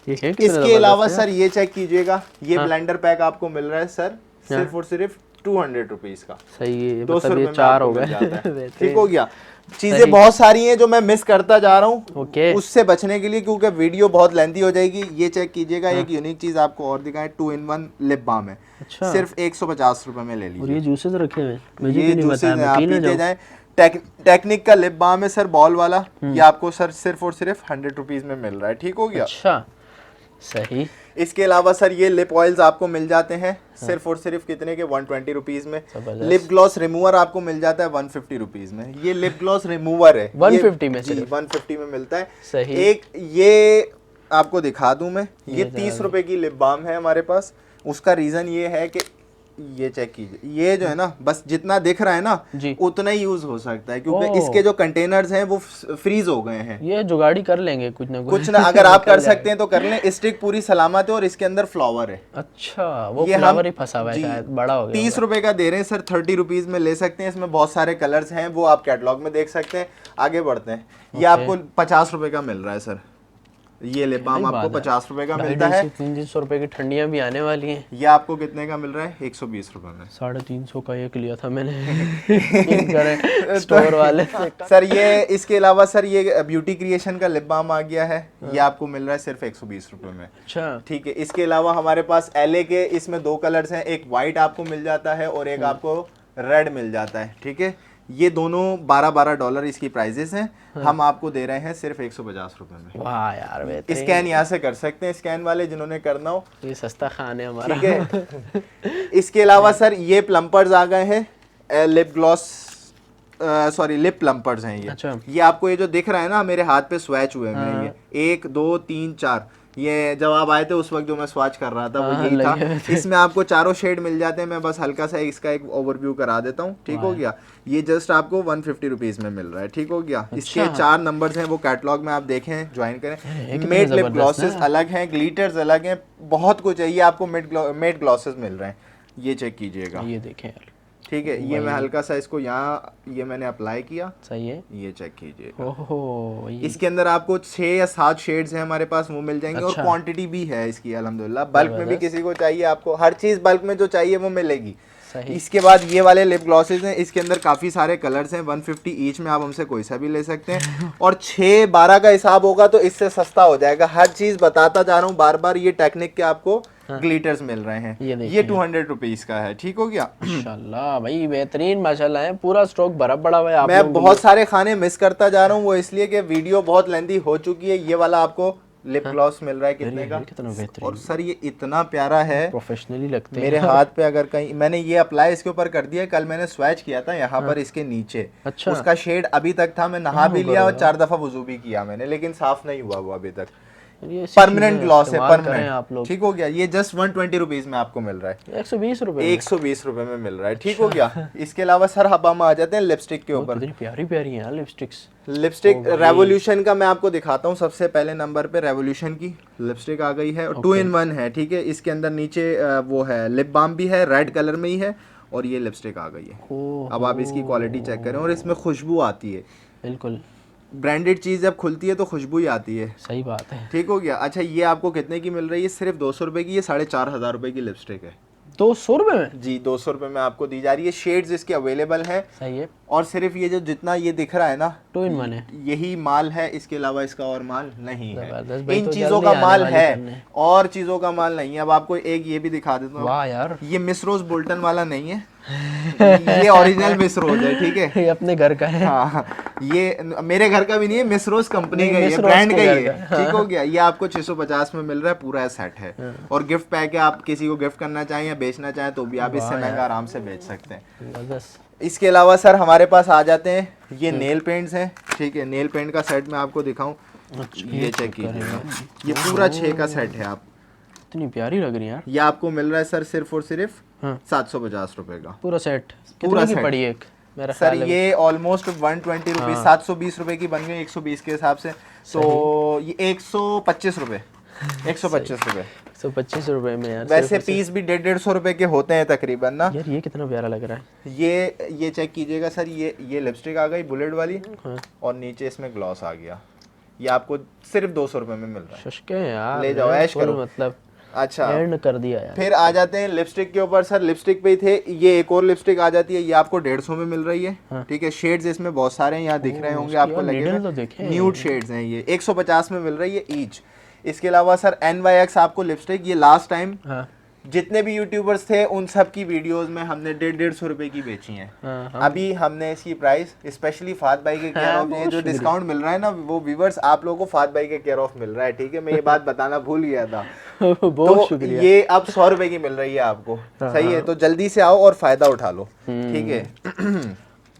इसके अलावा सर ये चेक कीजिएगा, ये ब्लेंडर पैक आपको मिल रहा है सर सिर्फ और सिर्फ 200 रुपीज का। सही है, 200 मतलब रुपए 4 हो गए। ठीक हो गया। चीजें बहुत सारी हैं जो मैं मिस करता जा रहा हूँ, उससे बचने के लिए क्योंकि वीडियो बहुत लेंथी हो जाएगी। ये चेक कीजिएगा, एक यूनिक चीज आपको और दिखाएं, 2-in-1 लिप बाम है। अच्छा। सिर्फ 150 रुपए में ले लीजिए। और ये जूसेस रखे हुए हैं, ये जूसेस आप पीते जाएं। टेक्निक का लिप बाम है सर, बॉल वाला। ये आपको सर सिर्फ और सिर्फ 100 रुपीज में मिल रहा है। ठीक हो गया। अच्छा सही। इसके अलावा सर ये लिप ऑयल्स आपको मिल जाते हैं सिर्फ और सिर्फ कितने के? 120 रुपीज में। लिप ग्लॉस रिमूवर आपको मिल जाता है 150 रुपीज में। ये लिप ग्लॉस रिमूवर है 150 में। जी 150 में मिलता है। सही। एक ये आपको दिखा दूं मैं, ये 30 रुपए की लिप बाम है हमारे पास। उसका रीजन ये है कि ये चेक कीजिए, ये जो है ना बस जितना दिख रहा है ना जी। उतना ही यूज हो सकता है, क्योंकि ओह। इसके जो कंटेनर्स हैं वो फ्रीज हो गए हैं। ये जुगाड़ी कर लेंगे कुछ ना कुछ ना अगर आप कर निकल सकते हैं तो कर लें। स्टिक पूरी सलामत है और इसके अंदर फ्लावर है। अच्छा, वो ये फ्लावर ही फंसा हुआ है जी, शायद, बड़ा हो गया 30 रुपए का दे रहे हैं सर, 30 रुपीज में ले सकते हैं। इसमें बहुत सारे कलर्स हैं, वो आप कैटलॉग में देख सकते हैं। आगे बढ़ते हैं। ये आपको 50 रुपए का मिल रहा है सर, ये लिप बाम आपको 50 रुपए का मिलता है। 300 रुपए की ठंडियां भी आने वाली हैं। ये आपको कितने का मिल रहा है? 120 रुपए में। 350 का एक लिया था मैंने स्टोर वाले से। सर ये इसके अलावा सर ये ब्यूटी क्रिएशन का लिप बाम आ गया है, ये आपको मिल रहा है सिर्फ 120 रुपए में। अच्छा, ठीक है। इसके अलावा हमारे पास एलए के इसमें 2 कलर्स हैं, एक वाइट आपको मिल जाता है और एक आपको रेड मिल जाता है। ठीक है, ये दोनों $12 इसकी प्राइजेस हैं। हम आपको दे रहे हैं सिर्फ 150 रुपए में। वाह यार, बेहतरीन। स्कैन यहाँ से कर सकते हैं, स्कैन वाले जिन्होंने करना हो। ये सस्ता खान है हमारा। ठीक है। इसके अलावा सर ये प्लम्पर्स आ गए हैं, लिप ग्लॉस, सॉरी लिप प्लम्पर्स हैं ये। अच्छा। ये आपको ये जो दिख रहा है ना मेरे हाथ पे स्वैच हुए हैं ये 1 2 3 4, ये जब आप आए थे उस वक्त जो मैं स्वाच कर रहा था वो यही था। इसमें आपको चारों शेड मिल जाते हैं। मैं बस हल्का सा इसका एक ओवरव्यू करा देता हूँ। ठीक हो गया। ये जस्ट आपको 150 रुपीज में मिल रहा है। ठीक हो गया। इसके 4 नंबर्स हैं, वो कैटलॉग में आप देखें, ज्वाइन करें। मेट लिप ग्लॉसेस अलग हैं, ग्लिटर्स अलग हैं, बहुत कुछ है। ये आपको मेट ग्लॉसेस मिल रहे हैं, ये चेक कीजिएगा। ये देखें यार, ठीक है। ये मैं हल्का सा इसको यहाँ ये मैंने अप्लाई किया, सही है। ये चेक कीजिए। ओहो, इसके अंदर आपको 6 या 7 शेड्स हैं हमारे पास, वो मिल जाएंगे। और क्वांटिटी भी है इसकी अल्हम्दुलिल्लाह। बल्क में भी किसी को चाहिए, आपको हर चीज़ बल्क में जो चाहिए वो मिलेगी। सही। इसके बाद ये वाले लिप ग्लॉसेस हैं, इसके अंदर काफ़ी सारे कलर्स हैं, 150 ईच में, आप हमसे कोई सा भी ले सकते हैं। और 6-12 का हिसाब होगा तो इससे सस्ता हो जाएगा। हर चीज़ बताता जा रहा हूँ बार बार। ये टेक्निक के आपको ग्लिटर्स मिल रहे हैं, ये 200 रुपीज का है। ठीक हो गया। माशाल्लाह भाई, बेहतरीन माशाल्लाह है। पूरा स्टॉक भरा पड़ा हुआ है। आप मैं बहुत सारे खाने मिस करता जा रहा हूँ, वो इसलिए कि वीडियो बहुत लेंथी हो चुकी है। ये वाला आपको लिप ग्लॉस मिल रहा है कितने का? कितना बेहतरीन। और सर ये इतना प्यारा है, प्रोफेशनली लगते हैं मेरे हाथ पे। अगर कहीं मैंने ये अप्लाई इसके ऊपर कर दिया, कल मैंने स्वैच किया था यहाँ पर इसके नीचे। अच्छा। उसका शेड अभी तक था, मैं नहा भी लिया और 4 दफा वुजू भी किया मैंने, लेकिन साफ नहीं हुआ वो अभी तक। परमानेंट ग्लॉस है, परमानेंट। ठीक हो गया। ये जस्ट 120 रुपीज में आपको मिल रहा है। 120 रुपए 120 रुपए में मिल रहा है। ठीक हो गया। इसके अलावा सर अब हम आ जाते हैं लिपस्टिक के ऊपर। प्यारी प्यारी हैं लिपस्टिक्स। लिपस्टिक रेवोल्यूशन का मैं आपको दिखाता हूँ। सबसे पहले नंबर पे रेवोल्यूशन की लिपस्टिक आ गई है, 2 in 1 है। ठीक है। इसके अंदर नीचे वो है लिप बाम भी है, रेड कलर में ही है, और ये लिपस्टिक आ गई है। अब आप इसकी क्वालिटी चेक करें, और इसमें खुशबू आती है। बिल्कुल, ब्रांडेड चीज जब खुलती है तो खुशबू ही आती है। सही बात है। ठीक हो गया। अच्छा, ये आपको कितने की मिल रही है? सिर्फ 200 रुपए की। ये 4500 रुपए की लिपस्टिक है। 200 रुपए में? जी, 200 रुपए में आपको दी जा रही है। शेड्स इसके अवेलेबल हैं। सही है। और सिर्फ ये जो जितना ये दिख रहा है ना, 2 in 1 है, यही माल है। इसके अलावा इसका और माल नहीं है। इन तो चीजों का माल है और चीजों का माल नहीं है। अब आपको एक ये भी दिखा देता हूँ। वाह यार, ये मिस रोज बोल्टन वाला नहीं है, ये ओरिजिनल मिस रोज है। ठीक है। ये अपने घर का है। हाँ, ये मेरे घर का भी नहीं है, मिस रोज कंपनी का है, ब्रांड का ही है। ठीक हो गया। ये आपको 650 में मिल रहा है, पूरा सेट है। और गिफ्ट पैक है, आप किसी को गिफ्ट करना चाहें या बेचना चाहें तो भी आप इससे महंगा आराम से बेच सकते हैं। इसके अलावा सर हमारे पास आ जाते हैं ये नेल पेंट्स हैं। ठीक है। नेल पेंट का सेट मैं आपको दिखाऊं, ये चेक कीजिएगा। ये पूरा 6 का सेट है। आप इतनी प्यारी लग रही है यार। ये आपको मिल रहा है सर सिर्फ और सिर्फ 750 रुपए का पूरा सेट। पूरा की सेट पड़ी एक मेरा सर, ये ऑलमोस्ट 120 रुपीज, 720 रुपए की बन गई 120 के हिसाब से। तो ये 125 रुपए, 125 रुपए, 125 रुपए में यार। वैसे पीस भी 150 रुपए के होते हैं तकरीबन ना। यार ये कितना प्यारा लग रहा है। ये चेक कीजिएगा सर। ये लिपस्टिक आ गई बुलेट वाली, और नीचे इसमें ग्लॉस आ गया। ये आपको सिर्फ 200 रुपए में मिल रहा है। शुष्क है यार, ले जाओ, ऐश करो। मतलब अच्छा, एंड कर दिया यार। फिर आ जाते हैं लिपस्टिक के ऊपर। सर लिपस्टिक पे ही थे, ये एक और लिपस्टिक आ जाती है। ये आपको 150 में मिल रही है। ठीक है। शेड्स इसमें बहुत सारे हैं, यहाँ दिख रहे होंगे आपको, लगे न्यूड शेड्स हैं। ये 150 में मिल रही है ईच। इसके अलावा सर NYX आपको लिपस्टिक, ये लास्ट टाइम जितने भी यूट्यूबर्स थे उन सब की वीडियोस में हमने 150 रुपए की बेची हैं। अभी हमने इसकी प्राइस स्पेशली फात भाई के केयर ऑफ, ये जो डिस्काउंट मिल रहा है ना, वो व्यूवर्स आप लोगों को फात भाई के केयर ऑफ मिल रहा है। ठीक है। मैं ये बात बताना भूल गया था। बहुत तो ये अब 100 रुपए की मिल रही है आपको। सही है। तो जल्दी से आओ और फायदा उठा लो। ठीक है।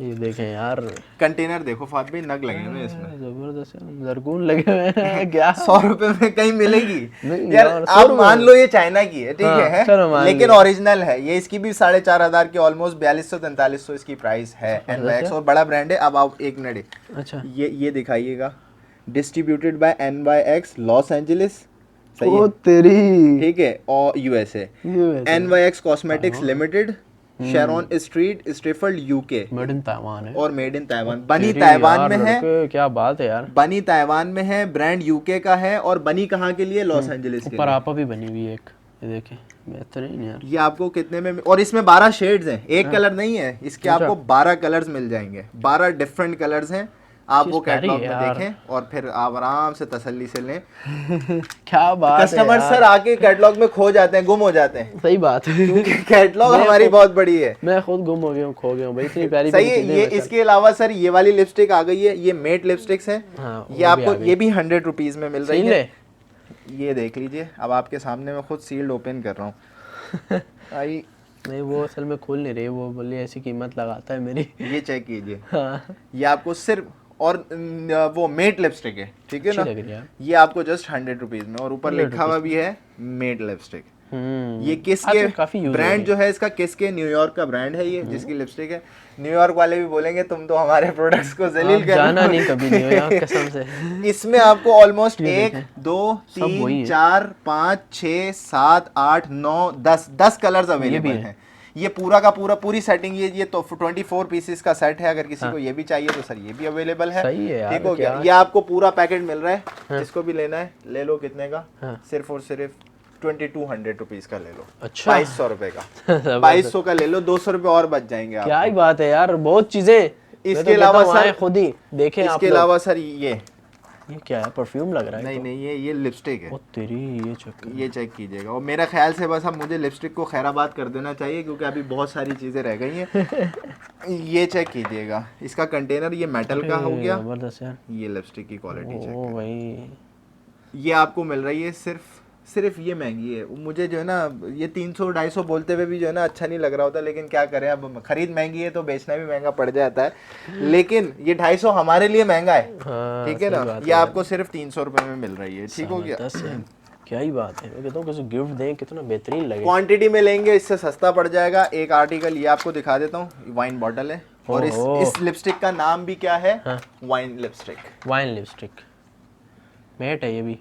ये देखें यार, कंटेनर देखो फात भाई, नग लगे हुए हैं इसमें, जबरदस्त है, जरकून लगे हुए हैं क्या। 100 रुपए में कहीं मिलेगी नहीं यार, यार, 100 आप रुपए मान लो ये चाइना की है, ठीक हाँ, है चलो मान लेकिन लिया। ओरिजिनल है ये, इसकी भी 4,500 की ऑलमोस्ट 4200-4300 इसकी प्राइस है NYX, और बड़ा ब्रांड है। अब आप एक मिनट, अच्छा ये दिखाइएगा, distributed by NYX Los Angeles, सही ओ है तेरी, ठीक है, और USA, NYX cosmetics limited, Sharon street, स्टेफल्ड UK, मेड इन ताइवान है, और मेड इन ताइवान, बनी तेरी ताइवान यार में है, लड़के, क्या बात है यार। बनी ताइवान में है, ब्रांड UK का है, और बनी कहाँ के लिए, लॉस एंजलिस के ऊपर लिए। आपा भी बनी हुई है एक, ये देखें बेहतरीन यार। ये आपको कितने में, और इसमें 12 शेड्स हैं, एक कलर नहीं है इसके, आपको 12 कलर्स मिल जाएंगे, 12 डिफरेंट कलर्स हैं। आप वो चीज़ प्यारी कैटलॉग है में यार। देखें और फिर आप आराम से तसल्ली से लें। क्या बात है कस्टमर यार। सर आके कैटलॉग में खो जाते हैं, गुम हो जाते हैं, सही बात है, क्योंकि कैटलॉग मैं हमारी खुद- बहुत बड़ी है। मैं खुद गुम हो गया हूँ, खो गया हूँ भाई, इतनी प्यारी सही प्यारी है। चीजें ये हैं। इसके अलावा सर ये वाली लिपस्टिक आ गई है, ये मेट लिपस्टिक्स हैं, हाँ, ये वो भी आपको आ गई। ये भी 100 रुपीज में मिल रही सील है। है? ये देख लीजिए, अब आपके सामने मैं खुद सील्ड ओपन कर रहा हूँ। आई, नहीं वो असल में खुल नहीं रही, वो बोली ऐसी कीमत लगाता है मेरी। ये चेक कीजिए, हाँ, ये आपको सिर्फ, और वो मेट लिपस्टिक है, ठीक है ना, अच्छी लग रही है। ये आपको जस्ट 100 रुपीज में, और ऊपर 100 लिखा हुआ भी है मेट लिपस्टिक। ये आजकल किसके काफी यूज ब्रांड जो है इसका, किसके, न्यूयॉर्क का ब्रांड है ये, जिसकी लिपस्टिक है। न्यूयॉर्क वाले भी बोलेंगे तुम तो हमारे प्रोडक्ट्स को जलील कर जाना नहीं कभी न्यूयॉर्क कसम से। इसमें आपको ऑलमोस्ट 1 2 सब वही 3 है। 4 5 6 7 8 9 10 कलर्स अवेलेबल है। हैं। ये पूरा का पूरा पूरी सेटिंग, ये तो 24 पीसेस का सेट है। अगर किसी को ये भी चाहिए तो सर ये भी अवेलेबल है। सही है यार, ठीक हो गया। क्या? ये आपको पूरा पैकेट मिल रहा है, जिसको भी लेना है ले लो। कितने का? हाँ। सिर्फ और सिर्फ 2200 रुपीज का ले लो। अच्छा। 2200 रुपए का 2200 का ले लो, 200 रुपए और बच जाएंगे आप। क्या ही बात है यार, बहुत चीजें। इसके अलावा सर खुद ही देखें आप इसके लोग। अलावा सर ये क्या है, परफ्यूम लग रहा है? नहीं नहीं, ये लिपस्टिक है। ओ तेरी, ये चेक ये चेक कीजिएगा। और मेरा ख्याल से बस अब मुझे लिपस्टिक को खैराबाद कर देना चाहिए, क्योंकि अभी बहुत सारी चीज़ें रह गई हैं। ये चेक कीजिएगा, इसका कंटेनर ये मेटल का हो गया। जबरदस्त यार। ये लिपस्टिक की क्वालिटी चेक ओ करें। भाई, ये आपको मिल रही है सिर्फ ये महंगी है। मुझे जो है ना ये 300-250 बोलते हुए भी जो है ना अच्छा नहीं लग रहा होता, लेकिन क्या करें, अब खरीद महंगी है तो बेचना भी महंगा पड़ जाता है। लेकिन ये 250 हमारे लिए महंगा है, हाँ, ठीक है सही ना। बात ये है। आपको सिर्फ 300 रुपए में मिल रही है। ठीक हो गया। जबरदस्त है। क्या ही बात है, मैं कहता हूँ किसी गिफ्ट दें कितना बेहतरीन लगे। क्वांटिटी में लेंगे इससे सस्ता पड़ जाएगा। एक आर्टिकल ये आपको दिखा देता हूँ, वाइन बॉटल है। और ओहो। इस लिपस्टिक का नाम भी क्या है? हाँ। Wine lipstick. Wine lipstick matte है ये भी,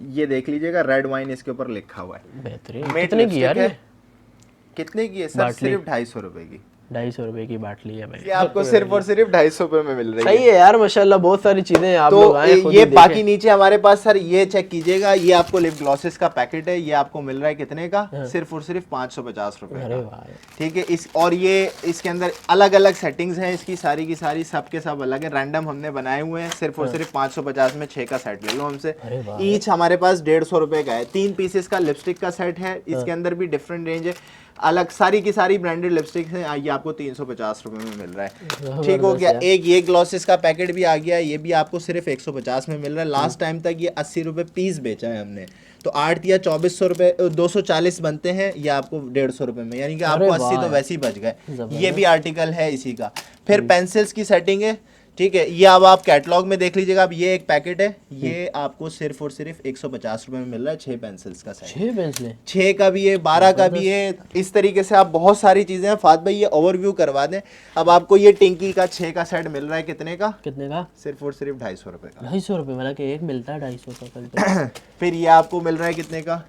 ये देख लीजिएगा, रेड वाइन इसके ऊपर लिखा हुआ है। बेहतरीन। मेट कितने की यार लिपस्टिक ये? है। कितने की है सर? बाटली। सिर्फ 250 रुपए की। 250 रुपए की बाटली है भाई। ये आपको सिर्फ और सिर्फ 250 रुपए में मिल रही सही है यार, माशाल्लाह बहुत सारी चीजें आप लोग तो आए खुद ये ही बाकी देखें। नीचे हमारे पास सर ये चेक कीजिएगा, ये आपको लिप ग्लॉसेस का पैकेट है। ये आपको मिल रहा है कितने का? सिर्फ और सिर्फ 550 रुपए अरे का। वाह, ठीक है। इस और ये इसके अंदर अलग अलग सेटिंग्स हैं इसकी, सारी की सारी सब के सब अलग है। रैंडम हमने बनाए हुए हैं। सिर्फ और सिर्फ 550 में 6 का सेट ले लो हमसे। अरे वाह। ईच हमारे पास 150 रुपए का है। 3 पीसेस का लिपस्टिक का सेट है। इसके अंदर भी डिफरेंट रेंज है, अलग सारी की सारी ब्रांडेड लिपस्टिक है। ये आपको 350 रुपए में मिल रहा है। ठीक हो गया। एक ये ग्लॉसेस का पैकेट भी आ गया है, ये भी आपको सिर्फ 150 में मिल रहा है। लास्ट टाइम तक ये 80 रुपए पीस बेचा है हमने, तो 8 या 2400 रुपए 240 बनते हैं, ये आपको 150 रुपए में, यानी कि आपको 80 तो वैसे ही बच गए। ये भी आर्टिकल है इसी का। फिर पेंसिल्स की सेटिंग है, ठीक है। ये अब आप कैटलॉग में देख लीजिएगा। अब ये एक पैकेट है, ये आपको सिर्फ और सिर्फ 150 रुपए में मिल रहा है। 6 पेंसिल्स का सेट, 6 पेंसिलें 6 का भी है, 12 का भी है। इस तरीके से आप बहुत सारी चीजें हैं। फात भाई ये ओवरव्यू करवा दें। अब आपको ये टिंकी का 6 का सेट मिल रहा है कितने का? कितने का? सिर्फ और सिर्फ 250 रुपए का। 250 रुपए वाला के एक मिलता है 250 का कल तो। फिर ये आपको मिल रहा है कितने का?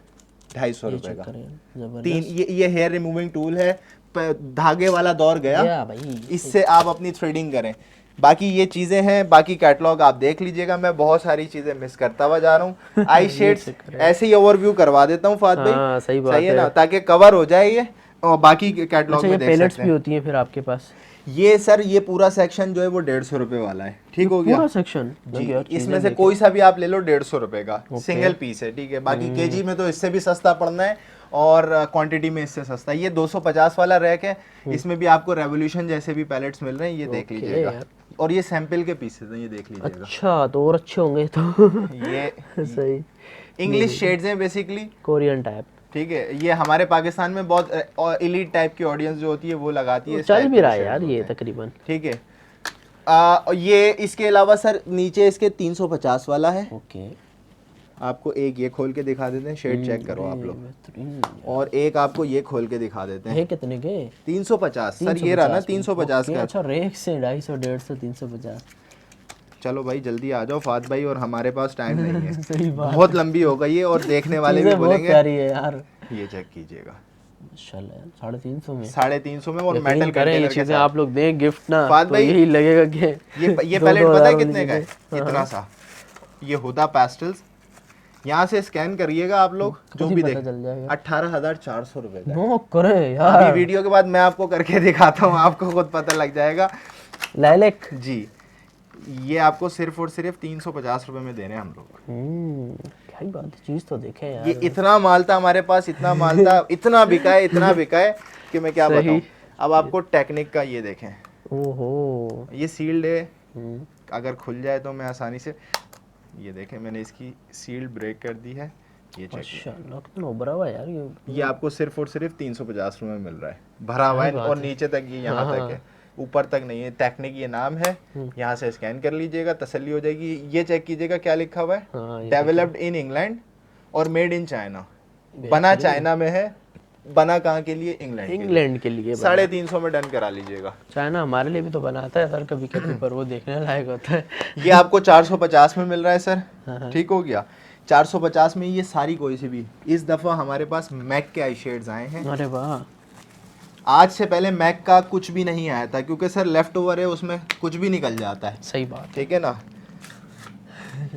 250 रुपए का। जबरदस्त। 3 ये हेयर रिमूविंग टूल है। धागे वाला दौर गया, या भाई, इससे आप अपनी थ्रेडिंग करें। बाकी ये चीजें हैं, बाकी कैटलॉग आप देख लीजिएगा। मैं बहुत सारी चीजें मिस करता हुआ जा रहा हूँ। आई शेड्स ऐसे ही ओवरव्यू करवा देता हूँ फात भाई। हाँ, सही बात सही है है ना, ताकि कवर हो जाए ये। और बाकी कैटलॉग अच्छा, में ये देख पैलेट्स सकते भी हैं। होती हैं फिर आपके पास? ये सर ये पूरा सेक्शन जो है वो 150 रुपए वाला है। ठीक हो गया पूरा सेक्शन जी। इसमें से कोई सा भी आप ले लो 150 रुपए का सिंगल पीस है। ठीक है। बाकी केजी में तो इससे भी सस्ता पड़ना है, और क्वांटिटी में इससे सस्ता। ये 250 वाला रैक है, इसमें भी आपको रेवोल्यूशन जैसे भी पैलेट्स मिल रहे हैं। ये देख लीजिएगा। और ये सैंपल के पीसेस हैं, ये देख लीजिएगा। अच्छा, तो और अच्छे होंगे तो। ये सही इंग्लिश शेड्स हैं बेसिकली। Korean type. ठीक है। ये हमारे पाकिस्तान में बहुत एलीट टाइप की ऑडियंस जो होती है वो लगाती है। चल भी रहा है यार ये तकरीबन। ठीक है। ये इसके अलावा सर नीचे इसके 350 वाला है। ओके, आपको एक ये खोल के दिखा देते हैं, शेड चेक करो आप लोग। बेहतरीन। और एक आपको ये खोल के दिखा देते हैं। ये कितने के? 350 सर, ये रहा ना 350 ओके, का। अच्छा रेक से 250, 150, 350। चलो भाई जल्दी आ जाओ फात भाई, और हमारे पास टाइम नहीं है। सही बात, बहुत लंबी हो गई है और देखने वाले भी चीज़ें बहुत बोलेंगे। प्यारी है यार, ये चेक कीजिएगा, माशाल्लाह यार, 350 में। 350 में और यकीन मेटल करें ये कंटेनर के चीजें साथ। आप लोग दें गिफ्ट ना, फात तो भाई, यही लगेगा कि ये दो पैलेट दो पता है हज़ार वाली कितने का है? चीज़ें। इतना सा। ये हुदा पेस्टल्स, यहाँ से स्कैन करिएगा आप लोग, जो खुद भी ही देख, पता चल जाएगा। 18,400 रुपए का। नो करे अभी यार, वीडियो के बाद मैं आपको करके दिखाता हूँ, आपको खुद पता लग जाएगा लाइलैक। जी। ये आपको सिर्फ और सिर्फ 350 रुपए में दे रहे हैं हम लोग। क्या ही बात है, चीज तो देखे यार। ये इतना माल था हमारे पास, इतना माल था, इतना बिका है, इतना बिका है कि मैं क्या सही। बताऊं। अब आपको टेक्निक का ये देखें, ओहो, ये सील्ड है, हम्म, अगर खुल जाए तो मैं आसानी से, ये देखें मैंने इसकी सील्ड ब्रेक कर दी है। ये चेक माशाल्लाह कितना उभरा हुआ है यार ये आपको सिर्फ और सिर्फ 350 रुपए में मिल रहा है, भरा हुआ है, बात और है। नीचे तक ये यहाँ हाँ, तक है, ऊपर तक नहीं है। टेक्निक ये नाम है, यहाँ से स्कैन कर लीजिएगा, तसल्ली हो जाएगी। ये चेक कीजिएगा क्या लिखा हुआ है, हाँ, ये डेवलप्ड इन इंग्लैंड और मेड इन चाइना। बना चाइना में है, बना कहाँ के लिए? इंग्लैंड के लिए। 350 में डन करा लीजिएगा। चाइना हमारे लिए भी तो बनाता है सर कभी कभी, पर वो देखने लायक होता है। ये आपको 450 में मिल रहा है सर, हाँ। ठीक हो गया। 450 में ये सारी कोई सी भी। इस दफ़ा हमारे पास मैक के आई शेड्स आए हैं। अरे वाह, आज से पहले मैक का कुछ भी नहीं आया था, क्योंकि सर लेफ्ट ओवर है, उसमें कुछ भी निकल जाता है, सही बात। ठीक है ना।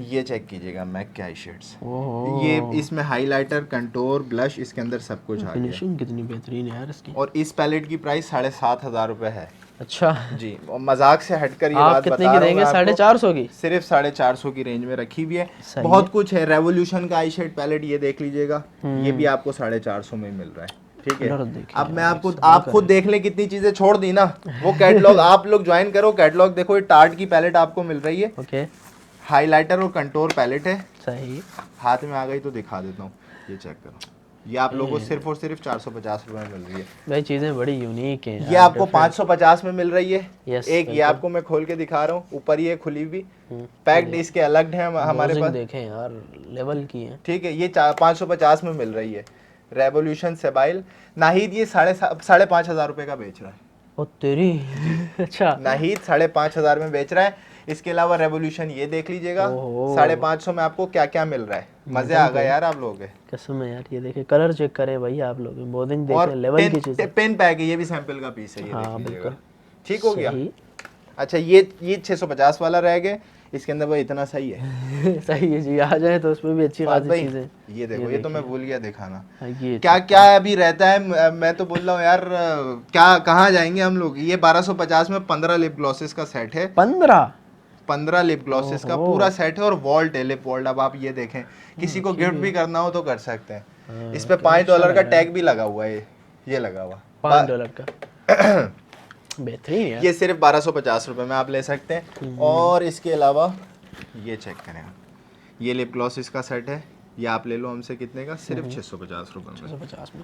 ये चेक कीजिएगा मैक के आई शेड्स। ओहो, ये इसमें हाइलाइटर, कंटोर, ब्लश, इसके अंदर सब कुछ आ गया। फिनिशिंग कितनी बेहतरीन है यार इसकी। और इस पैलेट की प्राइस 7,500 रुपए है अच्छा, जी। और मजाक से हटकर ये आप बात कितने बता की रहा हूँ देंगे? मैं आपको, 450 की? सिर्फ 450 की रेंज में रखी हुई है। सही बहुत है। कुछ है, रेवोल्यूशन का आई शेड पैलेट, ये देख लीजिएगा, ये भी आपको 450 में मिल रहा है, ठीक है। कलर देखिए अब मैं यार, आपको, इसका आप खुद देख लें कितनी चीजें छोड़ दी ना। वो कैटलॉग आप लोग ज्वाइन करो, कैटलॉग देखो। ये टार्ट की पैलेट आपको मिल रही है, ओके, हाइलाइटर और कंटोर पैलेट है। सही। हाथ में आ गई तो दिखा देता हूँ, ये चेक करो। ये आप लोगों को सिर्फ और सिर्फ 450 रुपए में मिल रही है। भाई चीजें बड़ी यूनिक हैं ये आपको 550 में मिल रही है। Yes, एक ये आपको मैं खोल के दिखा रहा हूँ, ऊपर ये खुली हुई, पैक्ड इसके अलग है हमारे Closing पास, देखें यार, लेवल की है। ठीक है। ये 550 में मिल रही है। रेवोल्यूशन सेबाइल नाहिद ये 5,500 रुपए का बेच रहा है। ओ तेरी अच्छा, नाहिद 5,500 में बेच रहा है। इसके अलावा रेवोल्यूशन ये देख लीजिएगा, ओहो। 550 में आपको क्या क्या मिल रहा है। मजे आ गए यार आप लोगों के। कसम है यार, ये देखे कलर चेक करें भाई आप लोग, बोर्डिंग और देखें, लेवल की चीज। पेन पैक है, ये भी सैंपल का पीस है, ये हाँ, देख लीजिएगा, बिल्कुल। ठीक हो गया। सही। अच्छा ये 650 वाला रह गया, इसके अंदर वो इतना सही है। सही है जी, आ जाए तो उसमें भी अच्छी बात खासी भाई, चीजें। ये देखो, ये तो मैं भूल गया दिखाना। हाँ, ये क्या क्या अभी रहता है, मैं तो बोल रहा हूँ यार, क्या कहाँ जाएंगे हम लोग। ये 1250 में 15 लिप ग्लॉसेस का सेट है। 15 लिप ग्लॉसेस का पूरा सेट है, और वॉल्ट है, लिप वॉल्ट। अब आप ये देखें, किसी को गिफ्ट भी करना हो तो कर सकते हैं। इस पे $5 का टैग भी लगा हुआ है, ये लगा हुआ $5 का। बेहतरीन है। ये सिर्फ 1250 रुपए में आप ले सकते हैं। और इसके अलावा ये चेक करें, ये लिप ग्लॉसेस का सेट है, ये आप ले लो हमसे, कितने का? सिर्फ 650 रुपए में। 650 में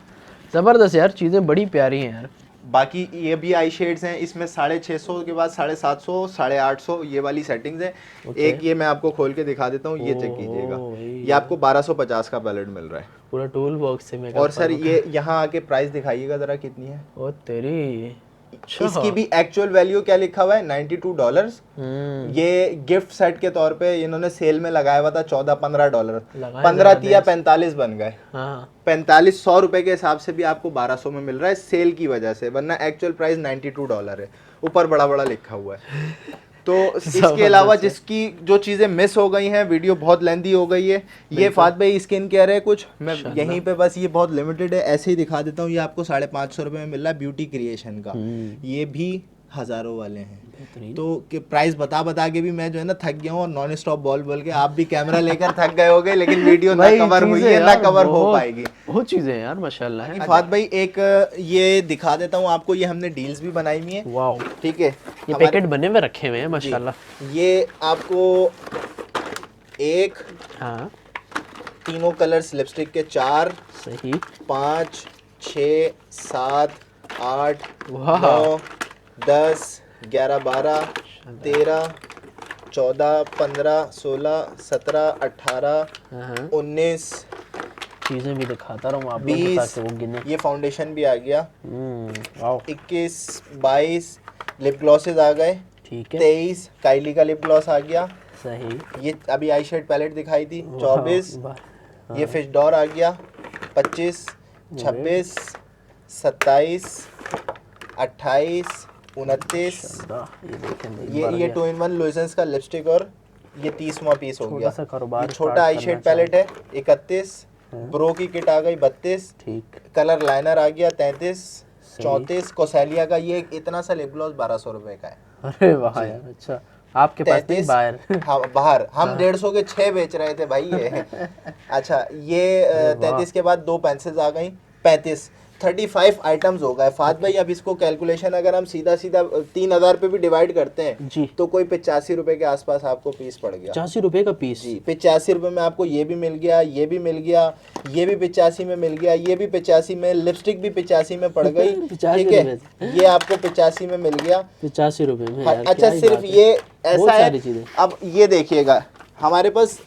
जबरदस्त यार, चीजें बड़ी प्यारी हैं यार। बाकी ये भी आई शेड्स हैं, इसमें 650 के बाद 750, 850 ये वाली सेटिंग्स है। एक ये मैं आपको खोल के दिखा देता हूँ, ये चेक कीजिएगा। ये आपको 1250 का पैलेट मिल रहा है पूरा टूल बॉक्स से। मैं और सर ये यहाँ आके प्राइस दिखाइएगा जरा कितनी है। ओ तेरी, इसकी भी एक्चुअल वैल्यू क्या लिखा हुआ है? $92। ये गिफ्ट सेट के तौर पे इन्होंने सेल में लगाया हुआ था $14-15। 15 या 45 बन गए। हाँ, 4500 रुपए के हिसाब से भी आपको 1200 में मिल रहा है सेल की वजह से, वरना एक्चुअल प्राइस $92 है। ऊपर बड़ा बड़ा लिखा हुआ है। तो इसके अलावा जिसकी जो चीज़ें मिस हो गई हैं, वीडियो बहुत लेंथी हो गई है। ये फात भाई स्किन केयर है कुछ, मैं यहीं पे बस, ये बहुत लिमिटेड है, ऐसे ही दिखा देता हूँ। ये आपको 550 रुपये में मिल रहा है, ब्यूटी क्रिएशन का। ये भी हज़ारों वाले हैं। तो कि प्राइस बता के भी मैं जो है ना थक गया हूँ, और नॉन स्टॉप बोल के आप भी कैमरा लेकर थक गए होगे, लेकिन वीडियो ना कवर हुई है, ना कवर हो पाएगी। बहुत चीजें यार माशाल्लाह है। फात भाई एक ये दिखा देता हूँ आपको, ये हमने डील्स भी बनाई हुई है, वाओ, ठीक है। ये पैकेट बने हुए रखे हुए हैं माशाल्लाह। ये आपको एक, हाँ, तीनों कलर्स लिपस्टिक के 4, सही, 5, 6, 7, 8, वाह, 9, 10, 11, 12, माशाल्लाह। 13, 14, 15, 16, 17, 18, हाँ 19, चीजें भी दिखाता रहूँ आप लोगों को 20, ताकि वो गिने। ये फाउंडेशन भी आ गया, वाओ 21, 22 लिप ग्लॉसेस आ गए, ठीक है 23 काइली का लिप ग्लॉस आ गया, सही। ये अभी आई शेड पैलेट दिखाई थी, वाह, 24 वाह, ये फिश डोर आ गया, 25, 26, 27, 28, 29, माशाल्लाह, ये देखें भाई, ये बढ़ ये गया। 2 in 1 लुइसेंस का लिपस्टिक और ये 30वां पीस हो छोटा गया। सा कारोबार ये छोटा start आई करना शेड पैलेट है 31, ब्रो की किट आ गई 32, ठीक कलर लाइनर आ गया 33, सही। 34 कोसेलिया का ये इतना सा लिप ग्लॉस 1200 रुपए का है। अरे वाह यार, अच्छा आपके पास नहीं 33 बाहर। हाँ बाहर हम 150 के 6 बेच रहे थे भाई ये। अच्छा ये 33 के बाद 2 पेंसिल्स आ गई, 35 35 आइटम्स हो गए। फात भाई अब इसको कैलकुलेशन अगर हम सीधा सीधा 3000 पे भी डिवाइड करते हैं जी तो कोई 85 रुपए के आसपास आपको पीस पड़ गया। 85 रुपए का पीस। जी 85 रुपए में आपको ये भी मिल गया, ये भी मिल गया, ये भी 85 में मिल गया, ये भी 85 में, लिपस्टिक भी 85 में पड़ गई। 85 ठीक है ये आपको 85 में मिल गया। 85 रुपए में हाँ, यार, अच्छा क्या ही सिर्फ बात है। ये बहुत ऐसा सारी है। चीजें। अब ये देखिएगा हमारे पास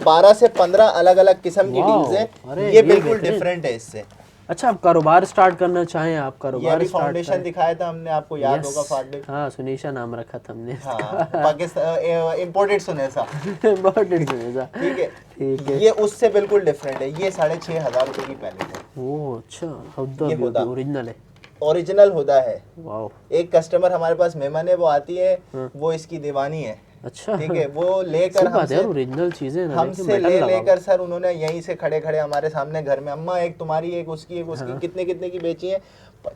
12 से 15 अलग अलग किस्म की वाओ, डील्स अरे हैं। ये ये बिल्कुल बेहतरीन। डिफरेंट है इससे। अच्छा आप कारोबार स्टार्ट करना चाहें, आप ये कारोबार अभी स्टार्ट फाउंडेशन दिखाया था हमने, आपको याद होगा फाट हाँ सुनीशा नाम रखा था हमने। हाँ पाकिस्तान इम्पोर्टेड सुनेसा। बहुत सुनीशा। ठीक है ठीक है। ये उससे बिल्कुल डिफरेंट है। ये 6500 रुपए की पैलेट है। ओह अच्छा, ये हुदा। ओरिजिनल है। ओरिजिनल हुदा है। वाओ एक कस्टमर हमारे पास मेहमान है, वो आती है, वो इसकी दीवानी है। अच्छा ठीक है वो लेकर सही बात है हमसे यार, ओरिजिनल चीजें ना हमसे लेके मेटल ले लगाओ। लेकर सर उन्होंने यहीं से खड़े खड़े हमारे सामने घर में, अम्मा एक तुम्हारी एक उसकी कितने कितने की बेची है,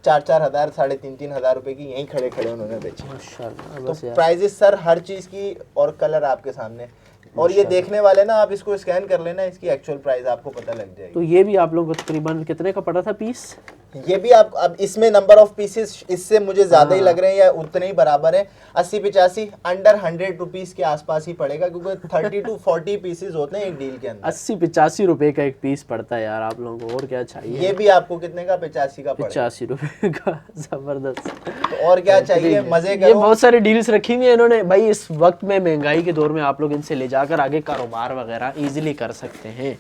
4-4 हजार 3,500 हजार रुपए की यहीं खड़े खड़े उन्होंने बेची। माशाल्लाह तो बस यार। प्राइजेस सर हर चीज की और कलर आपके सामने, और ये देखने वाले ना आप इसको स्कैन कर लेना, इसकी एक्चुअल प्राइस आपको पता लग जाएगी। तो ये भी आप लोगों को तकरीबन कितने का पड़ा था पीस? ये भी आप अब इसमें नंबर ऑफ पीसेस इससे मुझे ज्यादा ही लग रहे हैं या उतने ही बराबर है। 80-85 अंडर 100 रुपीज के आसपास ही पड़ेगा, क्योंकि 30 to 40 पीसेस होते हैं एक डील के अंदर। 80-85 रुपए का एक पीस पड़ता है यार आप लोगों को, और क्या चाहिए। ये भी आपको कितने का 85 का पड़ेगा। 85 रुपए का, जबरदस्त। तो और क्या चाहिए, मजे ये करो। बहुत सारी डील्स रखी हुई है इन्होंने भाई। इस वक्त में महंगाई के दौर में आप लोग इनसे ले जाकर आगे कारोबार वगैरह इजीली कर सकते हैं।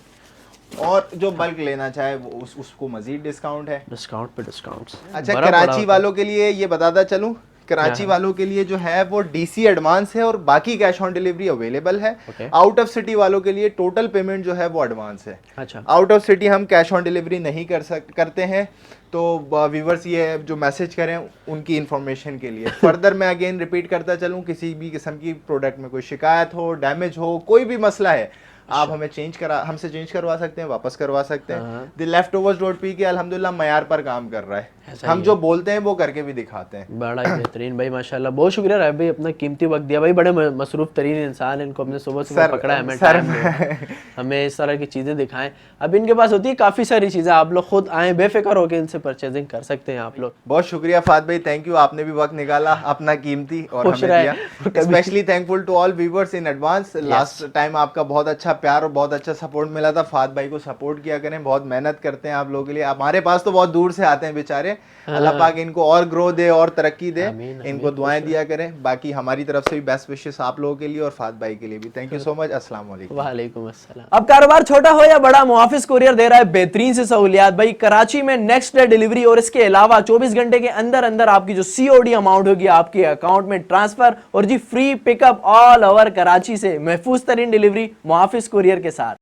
और जो बल्क लेना चाहे वो उसको मजीद डिस्काउंट है। डिस्काउंट पे डिस्काउंट। अच्छा कराची वालों के लिए ये बताता चलूं, कराची वालों के लिए जो है वो डीसी एडवांस है और बाकी कैश ऑन डिलीवरी अवेलेबल है। आउट ऑफ सिटी वालों के लिए टोटल पेमेंट जो है वो एडवांस है। अच्छा आउट ऑफ सिटी हम कैश ऑन डिलीवरी नहीं करते हैं, तो व्यूवर्स ये जो मैसेज करें उनकी इंफॉर्मेशन के लिए। फर्दर मैं अगेन रिपीट करता चलूं, किसी भी किस्म की प्रोडक्ट में कोई शिकायत हो, डैमेज हो, कोई भी मसला है, आप हमसे चेंज करवा सकते हैं, वापस करवा सकते हैं। द लेफ्टओवर्स.p के अल्हम्दुलिल्लाह मयार पर काम कर रहा है। हम जो बोलते हैं वो करके भी दिखाते हैं। बड़ा ही बेहतरीन भाई माशाल्लाह। बहुत शुक्रिया राय भाई, अपना कीमती वक्त दिया भाई। बड़े मसरूफ तरीन इंसान, इनको हमने सुबह सुबह पकड़ा है, हमें टाइम दो, हमें इस तरह की चीजें दिखाएं। अब इनके पास होती है काफी सारी चीजें, आप लोग खुद आए बेफिक्र होकर इनसे परचेजिंग कर सकते हैं आप लोग। बहुत शुक्रिया फात भाई, थैंक यू, आपने भी वक्त निकाला अपना कीमती और हमें दिया। Specially thankful to all viewers in advance. Last time आपका बहुत अच्छा प्यार और बहुत अच्छा सपोर्ट मिला था। फात भाई को सपोर्ट किया करें, बहुत मेहनत करते हैं आप लोगों के लिए। हमारे पास तो बहुत दूर से आते हैं बेचारे, अल्लाह पाक इनको और ग्रो दे और तरक्की दे, इनको दुआएं दिया करें। बाकी हमारी तरफ से भी बेस्ट विशेस आप लोगों के लिए और फात भाई के लिए भी। Thank you so much. अस्सलाम वालेकुम। वालेकुम अस्सलाम। अब कारोबार छोटा हो या बड़ा, मुआफिस कुरियर दे रहा है बेहतरीन से सहूलियात भाई। कराची में नेक्स्ट डे डिलीवरी और इसके अलावा 24 घंटे के अंदर अंदर आपकी जो COD अमाउंट होगी आपके अकाउंट में ट्रांसफर, और जी free pickup all over Karachi से, महफूज तरीन डिलीवरी मुआफिस कुरियर के साथ।